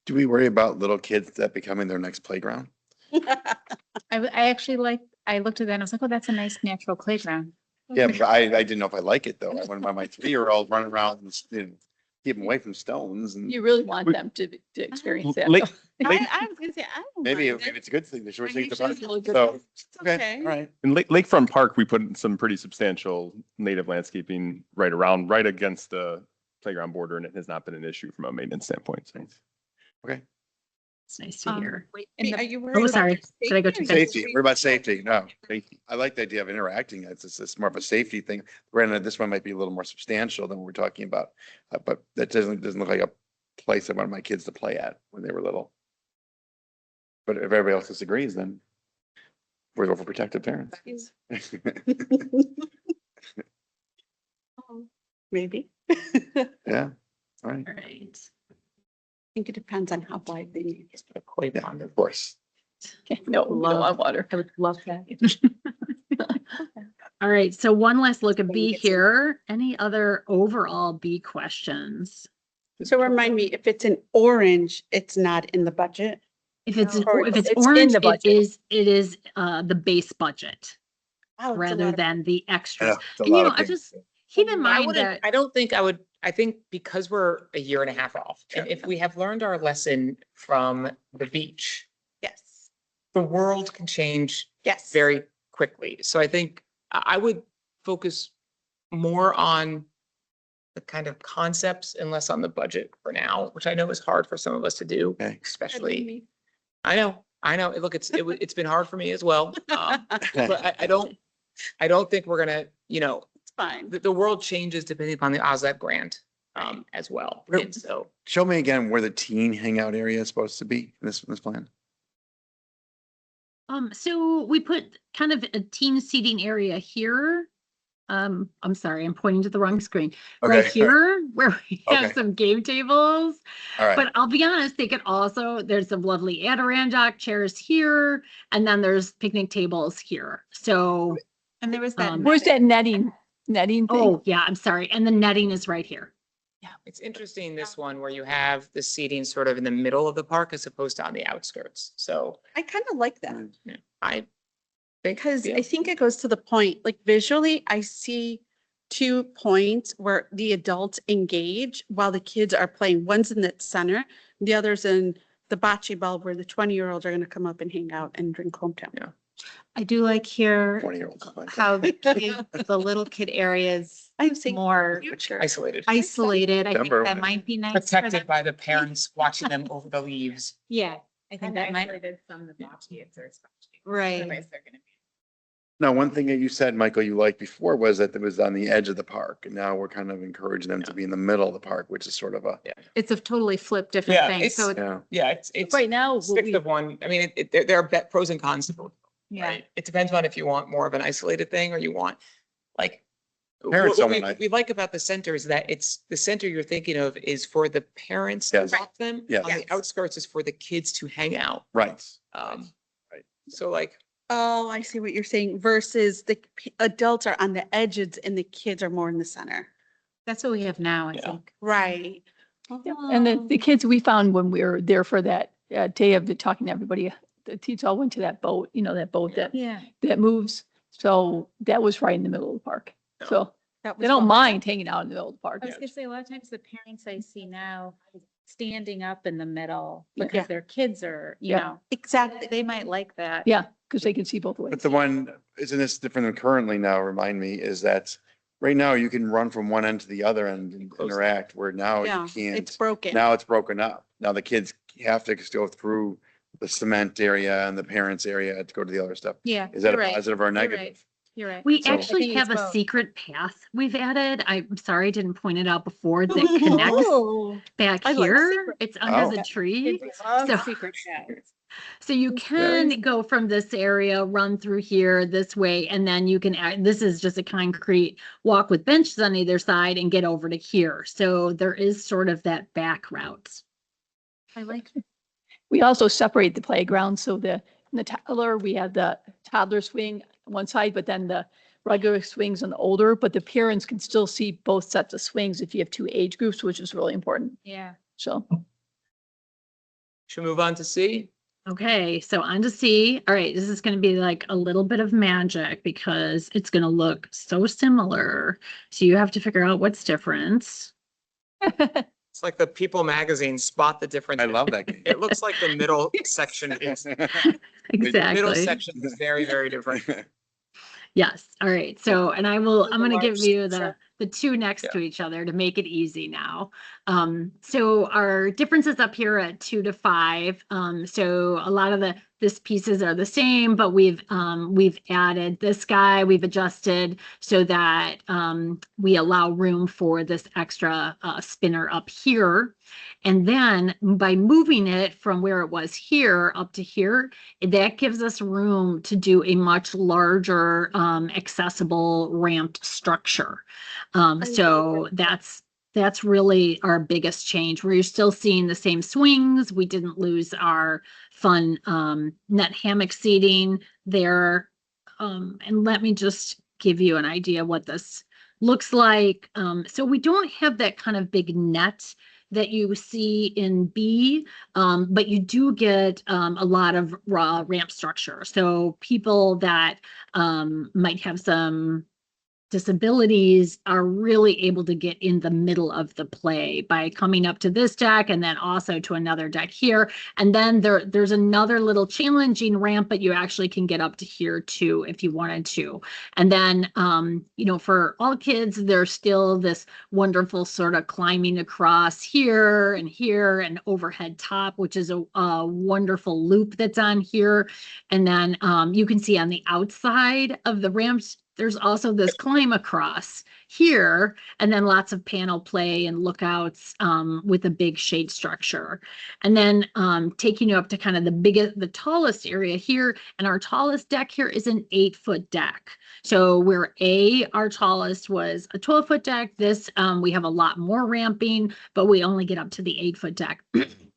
Do we worry about little kids that becoming their next playground? I actually I looked at that and I was like, oh, that's a nice natural playground. Yeah, but I didn't know if I like it though. I wouldn't want my 3-year-old running around and keep them away from stones and You really want We- them to experience that. Lake- though. I was gonna say, I don't maybe mind it. it's a good thing. The short thing Actually, about it's really it. good. So, It's okay, all right. In Lakefront Park, we put in some pretty substantial native landscaping right against the playground border, and it has not been an issue from a maintenance standpoint. So Okay. It's nice to hear. Wait, Hey, in are the- you Oh, worried about sorry. your Did I go too fast? Safety, we're about safety, no, safety. I like the idea of interacting, it's more of a safety thing. Granted, this one might be a little more substantial than what we're talking about, but that doesn't look like a place I wanted my kids to play at when they were little. But if everybody else disagrees, then we're overprotective parents. Maybe. Yeah, all right, All right. I think it depends on how wide they need. Just put a koi yeah, pond. of course. Okay, no, we don't want water. I would love that. All right, so one last look at Then B get some- here. Any other overall B questions? So remind me, if it's in orange, it's not in the budget? If it's, Or if it's it's in orange, the it budget. is the base budget Wow, it's a rather lot of- than the I extras. know, it's a And you lot know, of I things. just keep in I mind wouldn't, that, I don't think I would, I think because we're a year and a half off, and Yeah. if we have learned our lesson from the beach, Yes, the world can change yes. very quickly. So I think I would focus more on the kind of concepts and less on the budget for now, which I know is hard for some of us to do, Okay. especially. I know. Look, it's been hard for me as well. But I don't think we're gonna, It's fine. the world changes depending upon the OSAP grant as well. Right. And so Show me again where the teen hangout area is supposed to be in this plan. so we put kind of a teen seating area here. I'm sorry, I'm pointing to the wrong screen. Right Okay. here, where we have Okay. some game tables. All right, But I'll be honest, they could also, there's some lovely Adirondack chairs here, and then there's picnic tables here. So, And there was that. Where's that netting thing? oh, yeah, I'm sorry. And the netting is right here. it's interesting, this one where you have the seating sort of in the middle of the park as opposed to on the outskirts. So I kind of like that. I think. Because yeah. I think it goes to the point, like visually, I see 2 points where the adults engage while the kids are playing. One's in the center, the other's in the bocce ball where the 20-year-olds are going to come up and hang out and drink hometown. Yeah. I do like here 20-year-olds. how the little kid areas I'm saying more future. Isolated, isolated. I think September. that might be nice. for protected them. by the parents watching them over the leaves. Yeah, I think that might. from the bocce, it's their Right. they're gonna be. No, one thing that you said, Michael, you liked before was that it was on the edge of the park. And now we're kind of encouraging them to be in the middle of the park, which is sort of a, It's a totally flipped different Yeah, thing. So, it's- yeah. Yeah, it's Right now, what six we, of one. I mean, there are pros and cons to both. yeah. Right? It depends on if you want more of an isolated thing or you want, like. Parents what don't we, want we like about the center is that it's, the center you're thinking of is for the parents to Yes. walk them. Yes. On the outskirts is for the kids to hang out. right. Right. So like, Oh, I see what you're saying versus the adults are on the edges and the kids are more in the center. That's what we have now, I Yeah. think. Right. yeah, and the kids we found when we were there for that day of the talking to everybody, the kids all went to that boat, that boat Yeah. that moves. So that was right in the middle of the park. Yeah. So That they was don't fun. mind hanging out in the middle of the park. I was gonna say, a lot of times the parents I see now standing up in the middle Yeah. because their kids are, Yeah. Exactly. they might like that. Yeah, because they can see both ways. But the one, isn't this different than currently now, remind me, is that right now you can run from one end to the other end and Close. interact, where now Yeah, you it's can't. broken. Now it's broken up. Now the kids have to go through the cement area and the parents area to go to the other stuff. Yeah. Is that a you're right. positive or a You're right. negative? You're right. We So- actually think have it's a both. secret path we've added. I'm sorry, I didn't point it out before, that connects Oh, back I like here. secret- It's under Oh. the tree. Kids love So- secret chat. So you can go from this area, run through here this way, and then you can add, this is just a concrete walk with benches on either side and get over to here. So there is sort of that back route. I like. We also separate the playground, so in the toddler, we have the toddler swing on one side, but then the regular swings on the older, but the parents can still see both sets of swings if you have 2 age groups, which is really important. Yeah. So, should we move on to C? Okay, so on to C. All right, this is going to be like a little bit of magic because it's going to look so similar. So you have to figure out what's different. It's like the People magazine, spot the difference. I love that game. It looks like the middle section is, the middle Exactly. section is very, very different. Yes. All right. So, and I'm going to give you the the two next to each other to make it easy now. So our differences up here at 2 to 5. So a lot of this pieces are the same, but we've added this guy, we've adjusted so that we allow room for this extra spinner up here. And then by moving it from where it was here up to here, that gives us room to do a much larger accessible ramped structure. So that's really our biggest change. We're still seeing the same swings. We didn't lose our fun net hammock seating there. And let me just give you an idea what this looks like. So we don't have that kind of big net that you see in B, but you do get a lot of raw ramp structure. So people that might have some disabilities are really able to get in the middle of the play by coming up to this deck and then also to another deck here. And then there's another little challenging ramp, but you actually can get up to here too if you wanted to. And then, you know, for all kids, there's still this wonderful sort of climbing across here and overhead top, which is a wonderful loop that's on here. And then you can see on the outside of the ramps, there's also this climb across here, and then lots of panel play and lookouts with a big shade structure. And then taking you up to kind of the tallest area here, and our tallest deck here is an 8-foot deck. So where our tallest was a 12-foot deck, this we have a lot more ramping, but we only get up to the 8-foot deck.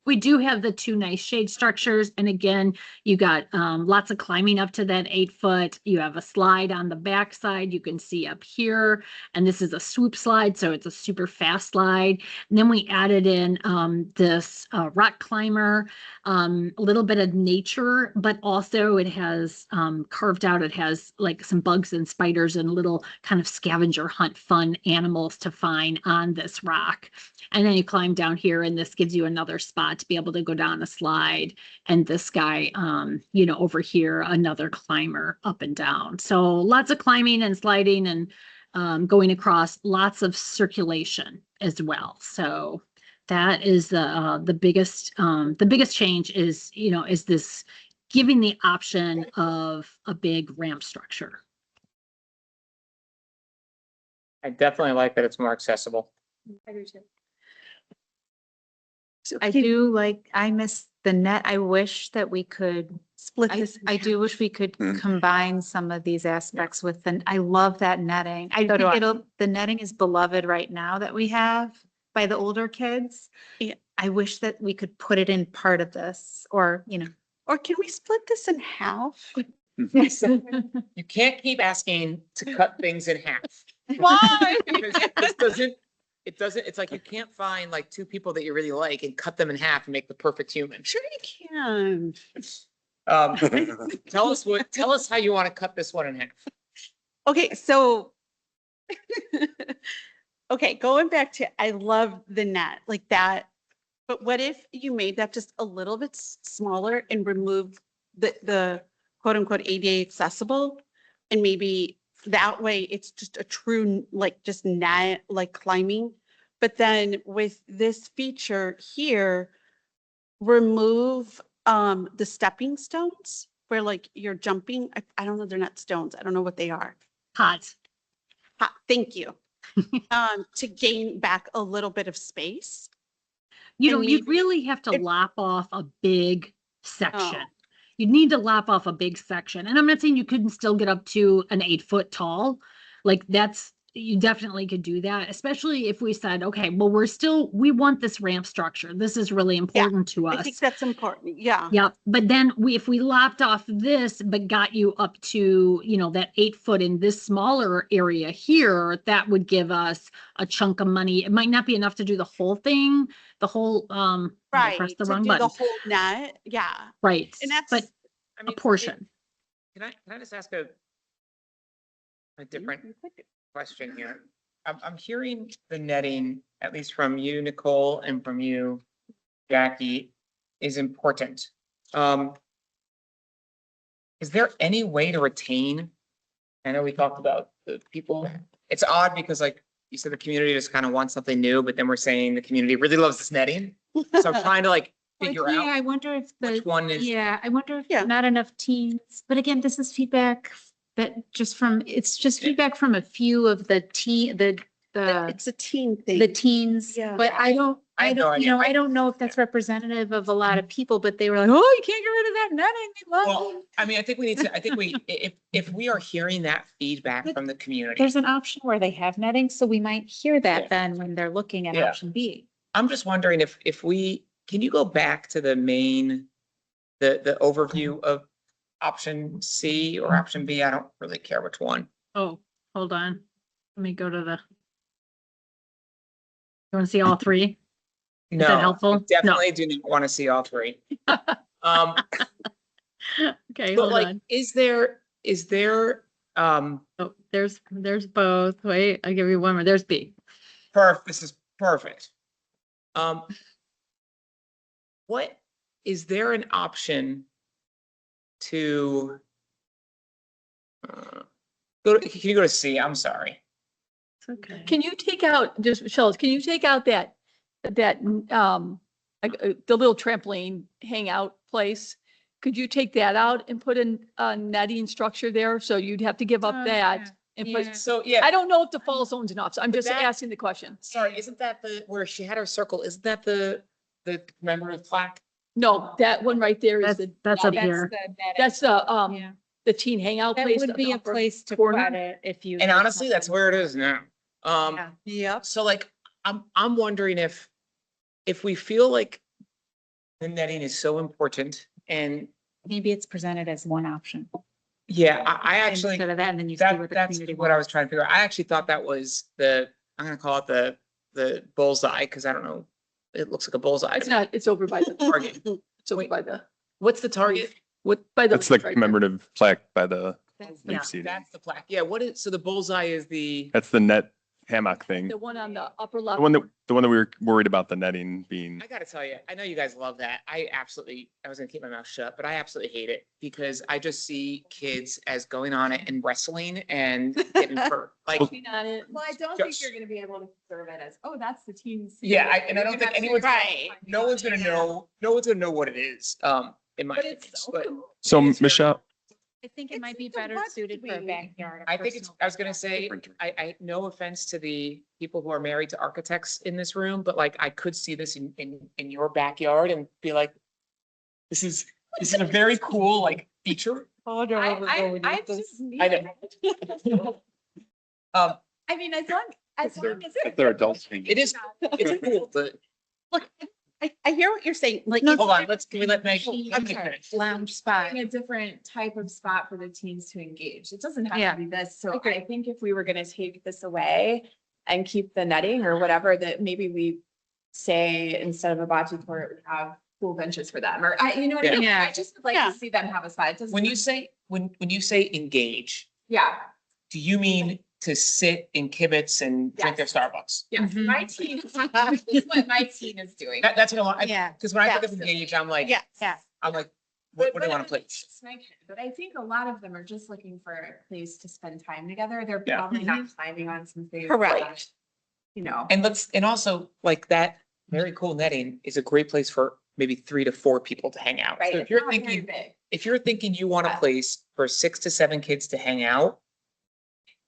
We do have the 2 nice shade structures. And again, you got lots of climbing up to that 8-foot. You have a slide on the back side. You can see up here, and this is a swoop slide. So it's a super fast slide. And then we added in this rock climber, a little bit of nature, but also it has carved out, it has like some bugs and spiders and little kind of scavenger hunt fun animals to find on this rock. And then you climb down here, and this gives you another spot to be able to go down a slide. And this guy, you know, over here, another climber up and down. So lots of climbing and sliding and going across, lots of circulation as well. So that is the biggest change is, you know, is this giving the option of a big ramp structure. I definitely like that it's more accessible. I do too. So I can- do like, I miss the net. I wish that we could, Split I this. in I half. do wish we could Mm. combine some of these aspects with I love that netting. I So do think the netting is beloved right now that we have by the older kids. Yeah. I wish that we could put it in part of this or, you know. Or can we split this in half? You can't keep asking to cut things in half. Why? Because it doesn't, it's like you can't find like 2 people that you really like and cut them in half and make the perfect human. Sure you can. Tell us how you want to cut this one in half. Okay, so okay, going back to I love the net like that. But what if you made that just a little bit smaller and removed the quote unquote ADA accessible, and maybe that way it's just a true like just net like climbing. But then with this feature here, remove the stepping stones where like you're jumping. I don't know, they're not stones. I don't know what they are. Hot. Thank you. To gain back a little bit of space. You And know, you'd maybe really have to it- lop off a big section. Oh. You'd need to lop off a big section. And I'm not saying you couldn't still get up to an 8-foot tall. Like you definitely could do that, especially if we said, okay, well, we want this ramp structure. This is really important to I think us. that's important. Yeah. Yep. But then if we lopped off this, but got you up to, you know, that 8-foot in this smaller area here, that would give us a chunk of money. It might not be enough to do the whole thing, the whole, I Right. pressed the To wrong do button. the whole net. Yeah. Right. And that's But I a mean, portion. Can I just ask a different question here? I'm hearing the netting, at least from you, Nicole, and from you, Jackie, is important. Is there any way to retain? I know we talked about the people. It's odd because like you said the community just kind of wants something new, but then we're saying the community really loves this netting. So I'm trying to like figure Yeah, out I wonder if which the, one is, yeah, I wonder if Yeah. not enough teens, but again, this is feedback that just from, it's just feedback from a few of the It's a teen the thing. teens, Yeah. but I I have no don't, you idea. know, I don't know if that's representative of a lot of people, but they were like, oh, you can't get rid of that netting. They love well, it." I mean, I think we need to, I think we, if we are hearing that feedback from the community, There's an option where they have netting, so we might hear Yeah. that then when they're looking at Yeah. option B. I'm just wondering if we, can you go back to the main, the overview of option C or option B? I don't really care which one. Oh, hold on. Let me go to the. You want to see all three? No, that I helpful? No. definitely do not want to see all three. Okay, But hold like, on. is there, Oh, there's both. Wait, I'll give you one more. There's B. this is perfect. What, is there an option to can you go to C? I'm sorry. It's okay. Can you take out, just Michelle, can you take out that, like, the little trampoline hangout place? Could you take that out and put in a netting structure there? So you'd have to give up Oh, that and yeah. put, So, yeah. I don't know if the fall zone's enough. So I'm But just that- asking the question. Sorry, isn't that where she had her circle? Isn't that the commemorative plaque? No, that one right there is That's up netting. here. That's Yeah. the teen hangout That place. would the be a upper place to corner. put it if you. And did honestly, that's something. where it is now. Yeah. Yep. So like, I'm wondering if we feel like the netting is so important and Maybe it's presented as one option. yeah, I actually, Instead of that, and then you see what the that's community what I was wants. trying to figure out. I actually thought that was I'm gonna call it the bullseye, because I don't know. It looks like a bullseye. It's not, it's over by the Target. it's over by the, What's the target? what, by the. That's the right there. commemorative plaque by the That's Yeah. leaf seating. That's the plaque. Yeah, so the bullseye is That's the net hammock thing. The one on the upper The left. one that we were worried about the netting being. I gotta tell you, I know you guys love that. I was gonna keep my mouth shut, but I absolutely hate it because I just see kids as going on it and wrestling and getting hurt. Like, Walking on it. Well, I don't Just- think you're gonna be able to serve it as, oh, that's the teens. yeah, and I don't think anyone's, Right. no one's gonna know what it is, in my But opinion. it's. But So It is very- Michelle, I think it It's might be like a better what suited for a we- backyard. I think I was gonna say, no offense to the people who are married to architects in this room, but like, I could see this in your backyard and be like, this is a very cool, like, feature. Oh, I just need I it. know. I mean, as long as. They're adults. It is, it's cool, but, Look, I hear what you're saying, like. hold on, can we let Meg? I'm sorry, lounge spot. Finding a different type of spot for the teens to engage. It doesn't have Yeah. to be this. So I think if we were gonna take this away and keep the netting or whatever, that maybe we say instead of a bocce court, we have pool benches for them, or you know what I mean? Yeah. I just would like Yeah. to see them have a spot. It doesn't. When you say, when you say engage, Yeah, do you mean to sit in kibitz and drink their Yes. Starbucks? yeah. Mhm. My teen, this is what my teen is doing. That's what Yeah. because when I think Yes. of engage, I'm like, Yes. Yeah. I'm like, But- what do you but want to I play? mean, it's my kid, but I think a lot of them are just looking for a place to spend time together. They're Yeah. probably not climbing on something. Correct. that, You know. And also like that very cool netting is a great place for maybe 3 to 4 people to hang out. Right. So It's if you're not very thinking, big. you want a Yeah. place for 6 to 7 kids to hang out,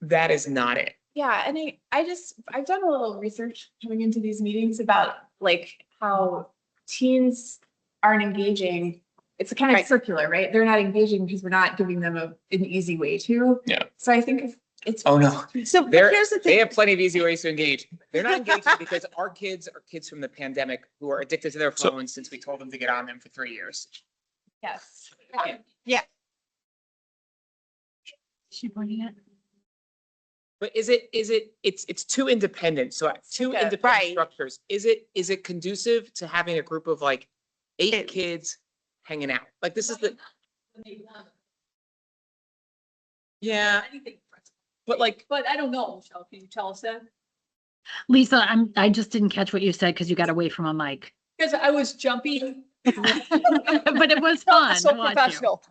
that is not it. Yeah, and I've done a little research coming into these meetings about like how teens aren't engaging. It's kind of Right. circular, right? They're not engaging because we're not giving them an easy way to. Yeah. So I think if it's. Oh, no. So but here's the They thing. have plenty of easy ways to engage. They're not engaging because our kids are kids from the pandemic who are addicted to their So- phones since we told them to get on them for 3 years. Yes. She pointing it? But it's too independent. So two like a- independent Right. structures. Is it conducive to having a group of like 8 It- kids hanging out? Like this is yeah, but like, But I don't know, Michelle, can you tell us that? Lisa, I just didn't catch what you said because you got away from a mic. Because I was jumping But it was No, fun it's so to watch you. professional.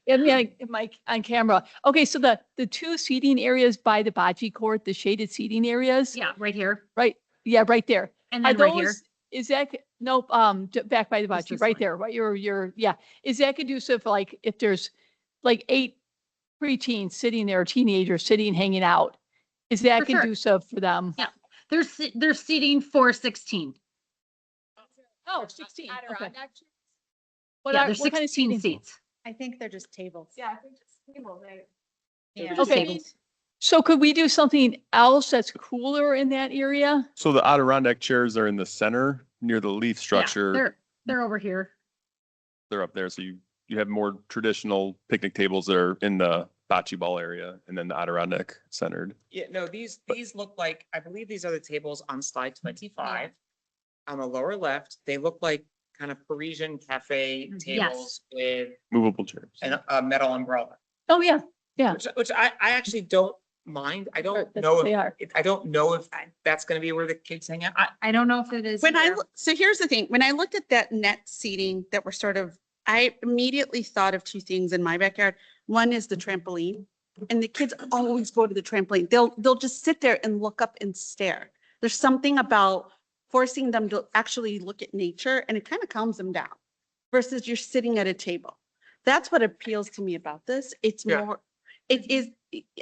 And yeah, Mike on camera. Okay, so the two seating areas by the bocce court, the shaded seating areas, Yeah, right here. right? Yeah, right there. And Are then right here. those, is that, nope, back by the Just bocce, this right one. there, what yeah. Is that conducive, like, if there's like 8 preteens sitting there, teenagers sitting, hanging out? Is that For sure. conducive for them? Yeah. They're seating for 16. Oh, 16, okay. Adirondack chairs? What Yeah, are, there's what kind of 16 seating? seats. I think they're just tables. Yeah, I think just table, they. Yeah. Just Okay. tables. So could we do something else that's cooler in that area? So the Adirondack chairs are in the center near the leaf Yeah, structure. they're over here. They're up there. So you have more traditional picnic tables that are in the bocce ball area and then the Adirondack centered. Yeah, no, these look like, I believe these are the tables on slide 25. On the lower left, they look like kind of Parisian cafe Yes. tables with Movable chairs. a metal umbrella. Oh, yeah, yeah. Which I actually don't mind. I don't That's know what they are. I don't know if that's gonna be where the kids hang out. I don't know if it is. When I, either. so here's the thing, when I looked at that net seating that were sort of, I immediately thought of two things in my backyard. One is the trampoline, and the kids always go to the trampoline. They'll just sit there and look up and stare. There's something about forcing them to actually look at nature, and it kind of calms them down versus you're sitting at a table. That's what appeals to me about this. It's Yeah. more, it is,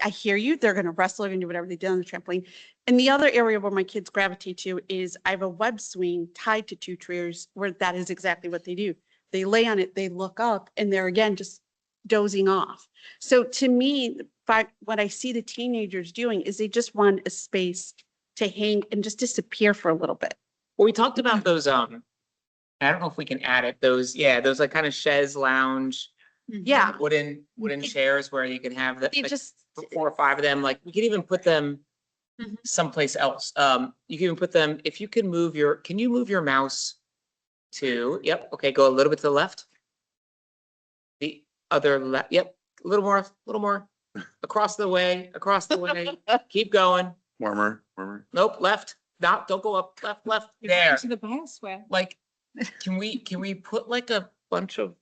I hear you, they're gonna wrestle, they're gonna do whatever they did on the trampoline. And the other area where my kids gravitate to is I have a web swing tied to 2 chairs where that is exactly what they do. They lay on it, they look up, and they're again just dozing off. So to me, what I see the teenagers doing is they just want a space to hang and just disappear for a little bit. Well, we talked about those, I don't know if we can add it, those like kind of chaise lounge, Yeah, wooden chairs where you can have the, they like, just, 4 or 5 of them. Like, we could even put them Mhm. someplace else. You can even put them, if you can move can you move your mouse to, yep, okay, go a little bit to the left. The other left, yep, a little more, across the way, keep going. Warmer. Nope, left, no, don't go up, left, there. To the bioswale. Like, can we put like a bunch of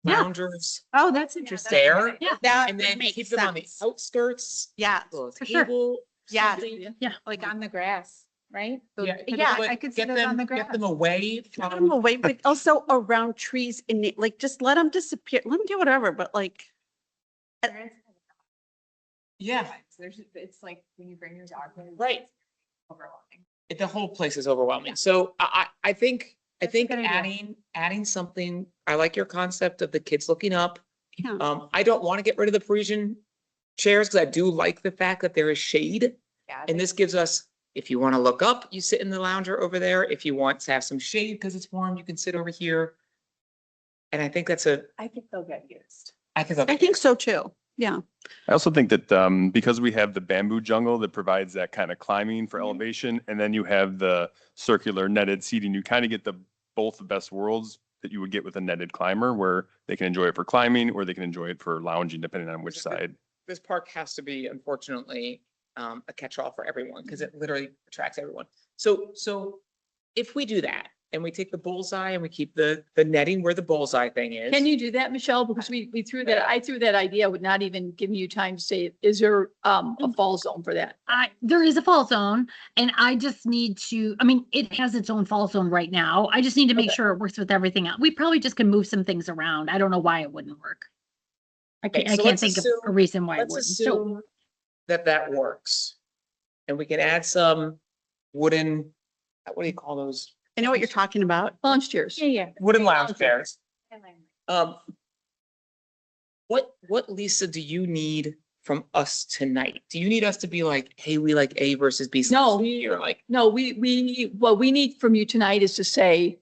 Yeah. loungers Oh, that's interesting. there? Yeah. that And would then make keep them on the sense. outskirts? Yeah, little For sure. table, Yeah. something. Like on the grass, right? Those- Yeah, Yeah, but I could see get those on them, the get them grass. away let them from, away, but also around trees and like, just let them disappear. Let them do whatever, but like, yeah, It's like when you bring your dog. in, right. it's Overwhelming. The whole place is overwhelming. So I think That's a good idea. adding something, I like your concept of the kids looking up. yeah. I don't want to get rid of the Parisian chairs because I do like the fact that there is shade. Yeah. And this gives us, if you want to look up, you sit in the lounger over there. If you want to have some shade because it's warm, you can sit over here. And I think that's I think they'll get used. I think, I think so too. Yeah. I also think that because we have the bamboo jungle that provides that kind of climbing for elevation, and then you have the circular netted seating, you kind of get both the best worlds that you would get with a netted climber, where they can enjoy it for climbing or they can enjoy it for lounging, depending on which side. this park has to be, unfortunately, a catch-all for everyone because it literally attracts everyone. So if we do that and we take the bullseye and we keep the netting where the bullseye thing is. Can you do that, Michelle? Because we threw that, I threw that idea with not even giving you time to say, is there a fall zone for that? There is a fall zone and I just need to, I mean, it has its own fall zone right now. I just need to make Okay. sure it works with everything else. We probably just can move some things around. I don't know why it wouldn't work. I Okay, can't so think let's of assume- a reason why it Let's wouldn't. So assume that works. And we can add some wooden, what do you call those? I know what you're talking about. Lounge chairs. Yeah. Wooden lounge chairs. What Lisa, do you need from us tonight? Do you need us to be like, hey, we like A versus B? No. Or like, No, what we need from you tonight is to say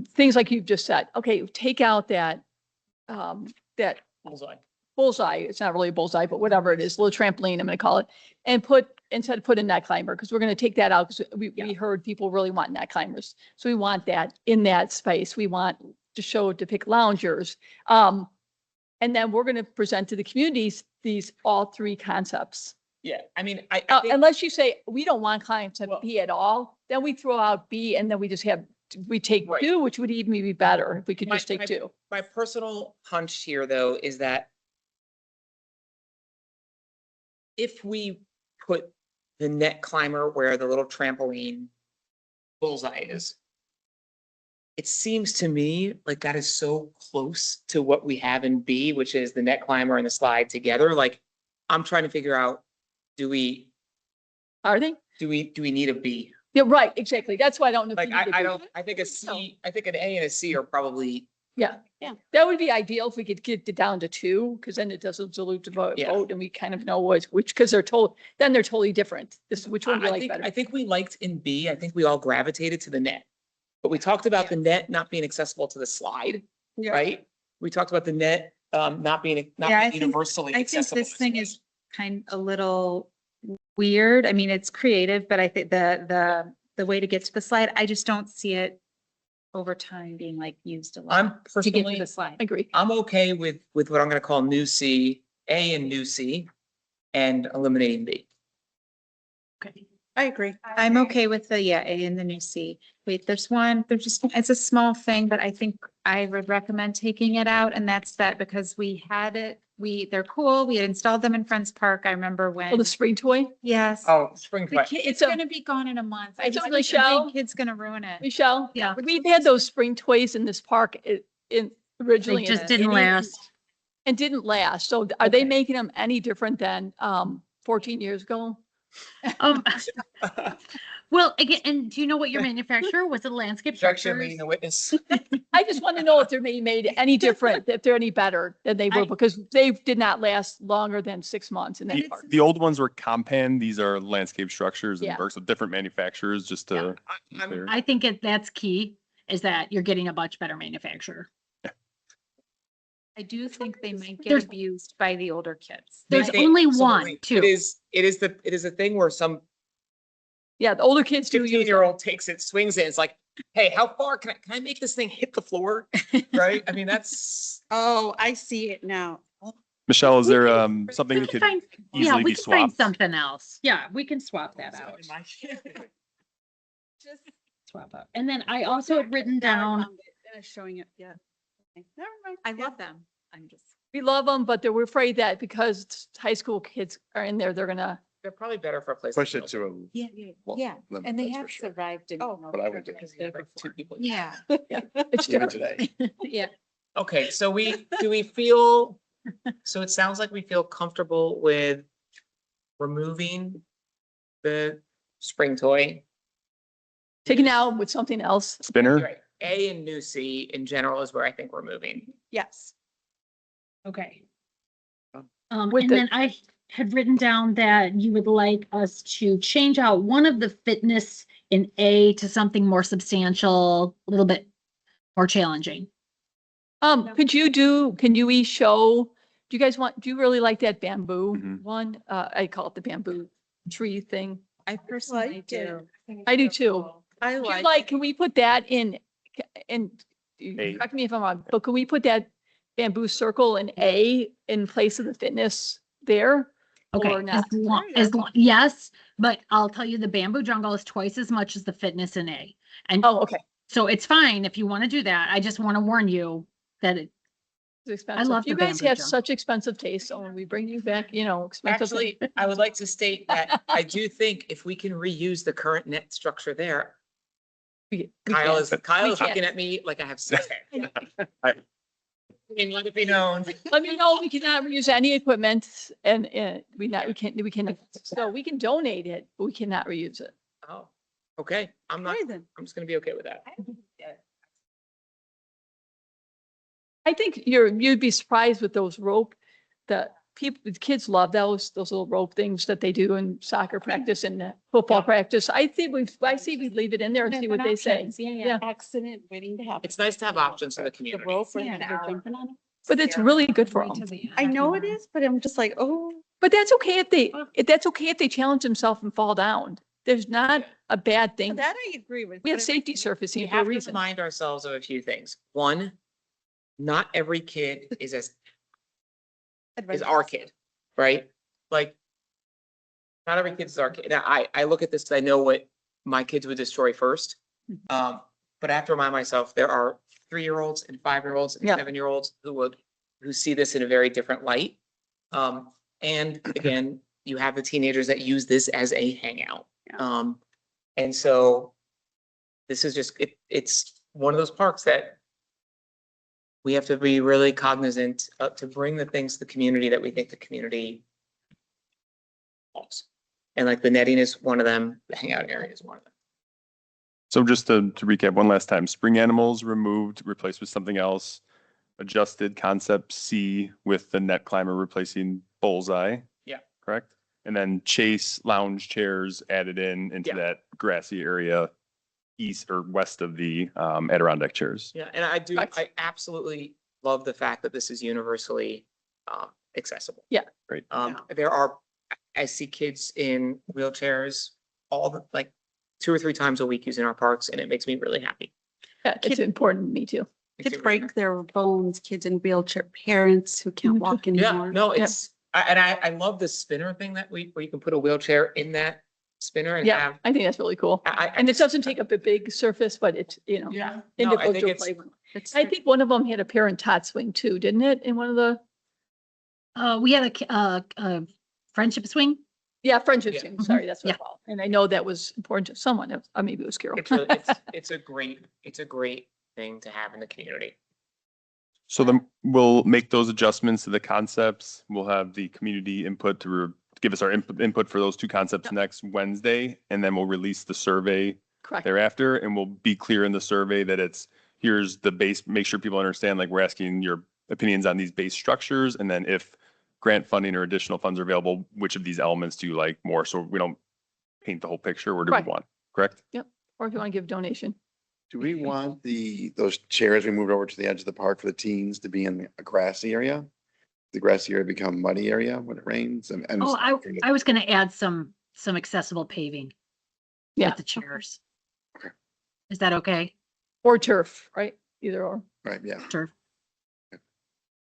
things like you've just said. Okay, take out that bullseye. bullseye. It's not really a bullseye, but whatever it is, little trampoline, I'm gonna call it. And instead put a net climber, because we're gonna take that out because we heard people really want net climbers. So we want that in that space. We want to depict loungers. And then we're gonna present to the communities all 3 concepts. Yeah, I mean, I think, Unless you say, we don't want concept B at all, then we throw out B and then we just have we take Right. two, which would even be better if we could My- just take my- two. My personal hunch here, though, is that if we put the net climber where the little trampoline bullseye is, it seems to me like that is so close to what we have in B, which is the net climber and the slide together. Like, I'm trying to figure out, do we Are they? need a B? Yeah, right, exactly. That's why I don't know. if Like, we need to I do don't, that. I think a C, I think an A and a C are probably, Yeah. Yeah. That would be ideal if we could get it down to two, because then it doesn't dilute the vote, Yeah. and we kind of know which, because they're then they're totally different. Which one do you like better? I think we liked in B, I think we all gravitated to the net. But we talked about the net not being accessible to the slide, Yeah. right? We talked about the net not being Yeah, I think- universally I think accessible. this thing is kind of a little weird. I mean, it's creative, but I think the way to get to the slide, I just don't see it over time being like used a lot I'm to get to personally, the slide. I agree. I'm okay with what I'm gonna call new C, A and new C, and eliminating B. Okay. I agree. I'm okay with the, yeah, A and the new C. Wait, there's one, there's just, it's a small thing, but I think I would recommend taking it out, and that's that because we had it, they're cool. We had installed them in Friends Park. I remember Oh, when, the spring toy? yes. Oh, spring The play. kid, it's It's a- gonna be gone in a month. I It's a just think Michelle. the big kid's gonna ruin it. Michelle? Yeah. We've had those spring toys in this park originally. They in just the didn't beginning last. And didn't last. So are they Okay. making them any different than 14 years ago? Um, well, again, and do you know what your manufacturer was? It landscape Objection, structures? leading the witness. I just want to know if they're being made any different, if they're any better than they were, I- because they did not last longer than 6 months in that park. The old ones were compan, these are landscape structures and Yeah. works with different manufacturers, just to. be I'm- clear. I think that's key, is that you're getting a much better manufacturer. I do think they might get There's- abused by the older kids. There's They- only absolutely. one, too. It is a thing where some Yeah, the older kids do use 15-year-old takes it, swings it, it's like, hey, how far can I make this thing hit the floor? Right? I mean, that's. Oh, I see it now. Michelle, is We there can- something we that can could find- Yeah, easily we be can find swapped? something else. Yeah, we can swap that out. Just. Swap out. And then I also had written down, It's showing it, yeah. Okay, never mind. I Yeah. love them. I'm just. We love them, but we're afraid that because high school kids are in there, they're gonna, They're probably better for a place. Push like it to a. Yeah, well, yeah, limit, and they that's for have sure. survived. in Oh, But I would do Because you have like two people. Yeah, it's Even different. today. yeah. Okay, so do we feel, so it sounds like we feel comfortable with removing the spring toy. Taken out with something else. You're Spinner? right. A and new C in general is where I think we're moving. Yes. okay. With And the- then I had written down that you would like us to change out one of the fitness in A to something more substantial, a little bit more challenging. Can you each show, do you guys do you really like that bamboo Mhm. one? I call it the bamboo tree thing. I personally Liked it. do. I do too. I Do you like. like, can we put that in, A. correct me if I'm wrong, but can we put that bamboo circle in A in place of the fitness there? Okay, Or not? yes, but I'll tell you, the bamboo jungle is twice as much as the fitness in A. And Oh, okay. so it's fine if you want to do that. I just want to warn you that It's expensive. love You the guys bamboo have jump. such expensive taste, so when we bring you back, expensive. Actually, I would like to state that I do think if we can reuse the current net structure there, we Kyle can. is can. looking at me like I have six hands. I- And let it be known. Let me know, we cannot reuse any equipment and we can, so we can donate it, but we cannot reuse it. Oh, okay. I'm just gonna be okay with that. I think you'd be surprised with those rope, the kids love those little rope things that they do in soccer practice and football practice. I say we leave it in there and see what they say. Yeah, Yeah. Accident waiting to happen. It's nice to have options for the The community. rope where Yeah. they're jumping on it. But it's really good for them. I know it is, but I'm just like, oh. But that's okay that's okay if they challenge themselves and fall down. There's not a bad thing. That I agree with. We have but safety We surfacing for a have to reason. remind ourselves of a few things. One, not every kid is our kid, right? Like, not every kid is our kid. Now, I look at this because I know what my kids would destroy first. but I have to remind myself, there are 3-year-olds and 5-year-olds and Yeah. 7-year-olds who see this in a very different light. And again, you have the teenagers that use this as a hangout. Yeah. And so this is just, it's one of those parks that we have to be really cognizant to bring the things to the community that we think the community wants. And like the netting is one of them, the hangout area is one of them. So just to recap one last time, spring animals removed, replaced with something else. Adjusted concept C with the net climber replacing bullseye. Yeah. Correct? And then chase lounge chairs added into Yeah. that grassy area east or west of the Adirondack chairs. Yeah, and I absolutely love the fact that this is universally accessible. Yeah. Great. I see kids in wheelchairs like 2 or 3 times a week using our parks, and it makes me really happy. Yeah, it's important to me too. Makes Kids me really break their bones, kids in wheelchair, parents who can't walk happy. Yeah, anymore. no, I love the spinner thing where you can put a wheelchair in that spinner and Yeah, have. I think that's really cool. And it doesn't take up a big surface, but it's, Yeah, no, I individual think it's, play. It's I think one of them had a parent tot swing too, didn't it? In one of the, We had a friendship swing. yeah, friendship Yeah. swing, sorry, that's what Yeah. it's called. And I know that was important to someone, maybe it was Carol. it's really, it's a great thing to have in the community. So then we'll make those adjustments to the concepts. We'll have the community input to give us our input for those 2 concepts Yep. next Wednesday. And then we'll release the survey Correct. thereafter, and we'll be clear in the survey that here's the base, make sure people understand, like, we're asking your opinions on these base structures, and then if grant funding or additional funds are available, which of these elements do you like more? So we don't paint the whole picture. Where do we Right. want? Correct? Or if you want to give a donation. Do we want those chairs we moved over to the edge of the park for the teens to be in a grassy area? The grassy area become muddy area when it rains? And Oh, I was gonna add some accessible paving. Yeah. With the chairs. Okay. Is that okay? Or turf, right? Either or. Right, yeah. Sure.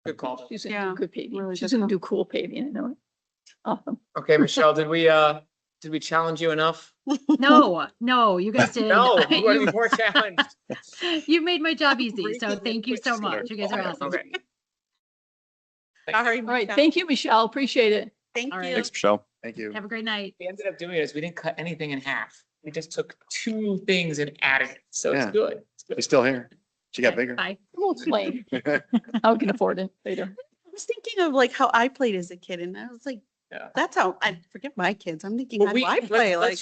Good call. She's gonna Yeah, do good paving. really She's good gonna call. do cool paving, I know it. Awesome. Okay, Michelle, did we challenge you enough? No, you guys did. No, you want to be more challenged. You made my job easy, so thank you so much. You guys are awesome. Okay. Sorry. All right, Michelle. thank you, Michelle. Appreciate it. Thank All right. you. Thanks, Michelle. Thank you. Have a great night. We ended up doing is we didn't cut anything in half. We just took 2 things and added it. So Yeah. it's good. It's good. She's still here. She got bigger. Bye. We'll explain how we can afford it later. I was thinking of like how I played as a kid and I was like, Yeah. that's how I forget my kids. I'm thinking, Well, how do I play? Like,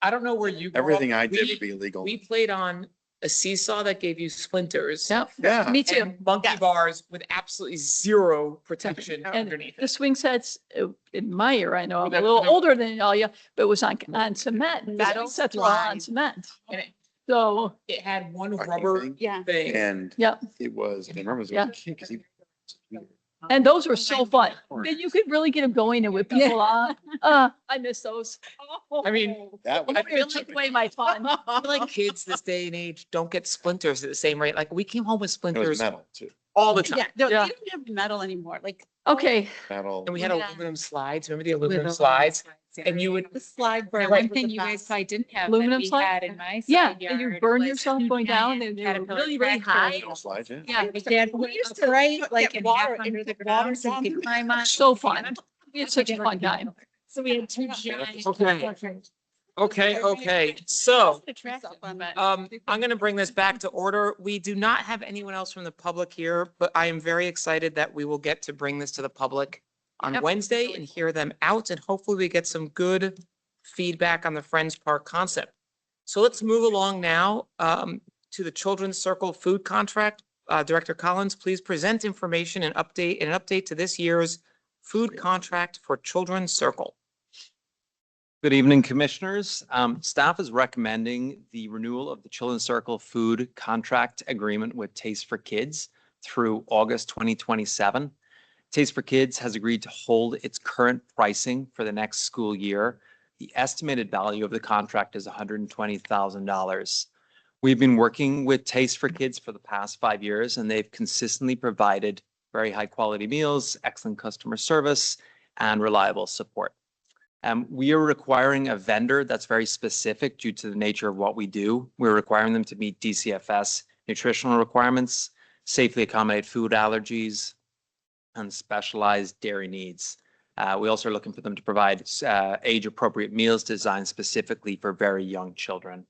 I don't know where you. grew Everything up. I did We- would be illegal. We played on a seesaw that gave you splinters. Yeah, Yeah. me too. And monkey Yes. bars with absolutely 0 protection And underneath the it. swing sets, in my era, I know I'm a That- little that- older than all you, but it was on cement. The Metal swing sets were all on slide. cement. And it, So, it had one Fucking rubber thing. yeah. thing. And yeah, it was, I remember it was Yeah. a kid, 'cause he. and those were so fun. Then you could really get them going and whip people off. I miss those. I mean, That was. I really took away my fun. I feel like kids this day and age don't get splinters at the same rate. Like we came home with It was splinters metal too. all the time. Yeah, no, Yeah. they don't have metal anymore. Like Okay, Metal. And we had Yeah. aluminum slides. Remember the aluminum slides? And you would, the slide burn. The Right. one thing you guys probably didn't have that Aluminum we slide? had in my yeah, side and you yard burn was yourself two going down giant and they were Caterpillar really, really hot. tractors. Slides, yeah. Yeah, my dad We put used a to grate like get in water half under and the put water ground so you down could the- climb on. So fun. We had such a fun time. So we had 2 giant. okay. So, But I'm going to bring this back to order. We do not have anyone else from the public here, but I am very excited that we will get to bring this to the public on Yep. Wednesday and hear them out. And hopefully we get some good feedback on the Friends Park concept. So let's move along now to the Children's Circle food contract. Director Collins, please present information and an update to this year's food contract for Children's Circle. Good evening, Commissioners. Staff is recommending the renewal of the Children's Circle Food Contract Agreement with Taste for Kids through August 2027. Taste for Kids has agreed to hold its current pricing for the next school year. The estimated value of the contract is $120,000. We've been working with Taste for Kids for the past 5 years, and they've consistently provided very high-quality meals, excellent customer service, and reliable support. We are requiring a vendor that's very specific due to the nature of what we do. We're requiring them to meet DCFS nutritional requirements, safely accommodate food allergies, and specialized dairy needs. We also are looking for them to provide age-appropriate meals designed specifically for very young children.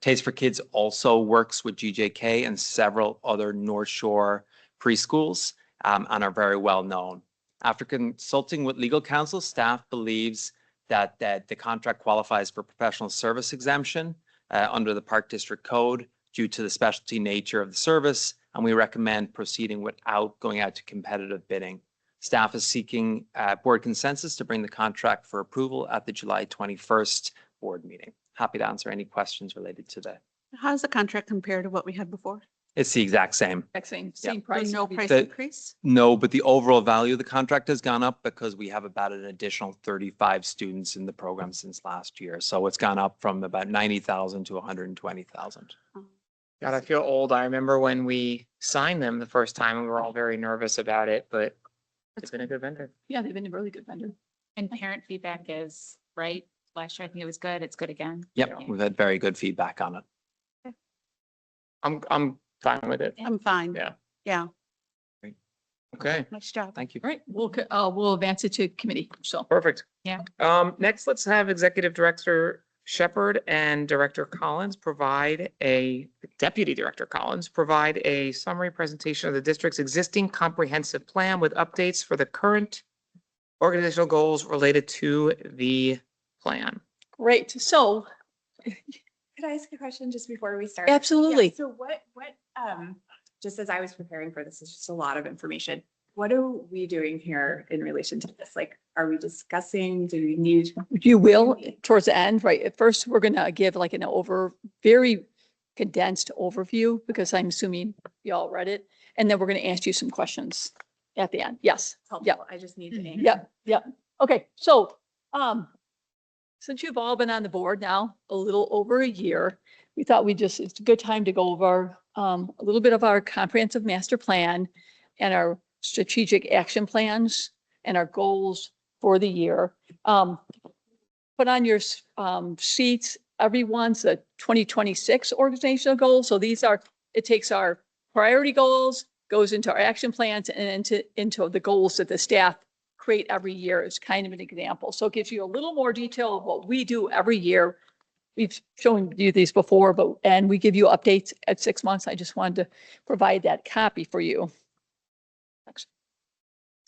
Taste for Kids also works with GJK and several other North Shore preschools and are very well known. After consulting with legal counsel, staff believes that the contract qualifies for professional service exemption under the Park District Code due to the specialty nature of the service, and we recommend proceeding without going out to competitive bidding. Staff is seeking board consensus to bring the contract for approval at the July 21st board meeting. Happy to answer any questions related to that. How does the contract compare to what we had before? It's the exact same. Same So price. no price The- increase? No, but the overall value of the contract has gone up because we have about an additional 35 students in the program since last year. So it's gone up from about 90,000 to 120,000. God, I feel old. I remember when we signed them the first time and we were all very nervous about it, but it's been a good vendor. Yeah, they've been a really good vendor. And parent feedback is, right? Last year, I think it was good. It's good again. Yep, Yeah. we've had very good feedback on it. I'm fine with it. I'm fine. Yeah. Yeah, Okay, nice job. Thank you. All right, we'll advance it to committee, so. perfect. Yeah. Next, let's have Executive Director Shepherd and Director Collins Deputy Director Collins provide a summary presentation of the district's existing comprehensive plan with updates for the current organizational goals related to the plan. Great, so Could I ask a question just before we start? Yeah, absolutely. so just as I was preparing for this, it's just a lot of information. What are we doing here in relation to this? Like, are we discussing, do we need? You will towards the end, right? At first, we're gonna give like an very condensed overview because I'm assuming you all read it. And then we're gonna ask you some questions at the end. Yes. Helpful. I just need to. anchor. Yeah. Okay, so, since you've all been on the board now a little over a year, we thought it's a good time to go over, a little bit of our comprehensive master plan and our strategic action plans and our goals for the year. Put on your, sheets, everyone's a 2026 organizational goal. So it takes our priority goals, goes into our action plans and into the goals that the staff create every year is kind of an example. So it gives you a little more detail of what we do every year. We've shown you these before, and we give you updates at 6 months. I just wanted to provide that copy for you.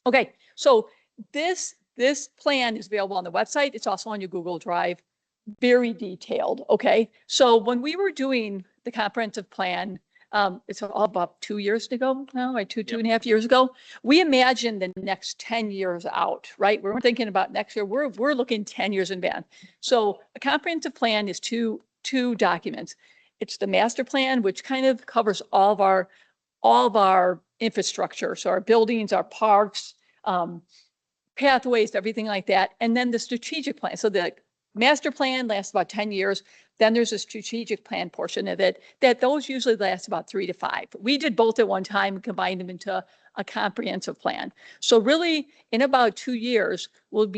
Okay, so this plan is available on the website. It's also on your Google Drive, very detailed. Okay, so when we were doing the comprehensive plan, it's all about 2 years ago now, right? Two and a half years ago. We imagined the next 10 years out, right? We're thinking about next year. We're looking 10 years in advance. So a comprehensive plan is two documents. It's the master plan, which kind of covers all of our infrastructure. So our buildings, our parks, pathways, everything like that. And then the strategic plan. So the master plan lasts about 10 years. Then there's a strategic plan portion of it that those usually last about 3 to 5. We did both at one time and combined them into a comprehensive plan. So really in about 2 years, we'll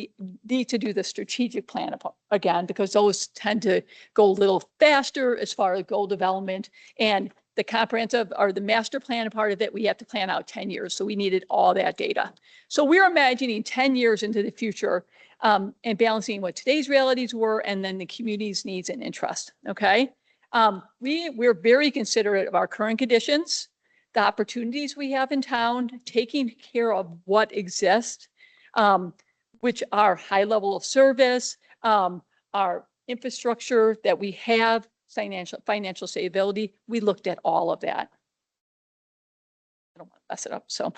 need to do the strategic plan again, because those tend to go a little faster as far as goal development, and the comprehensive or the master plan part of it, we have to plan out 10 years. So we needed all that data. So we're imagining 10 years into the future, and balancing what today's realities were and then the community's needs and interest. Okay. We're very considerate of our current conditions, the opportunities we have in town, taking care of what exists, which are high level of service, our infrastructure that we have, financial stability. We looked at all of that. I don't want to mess it up. So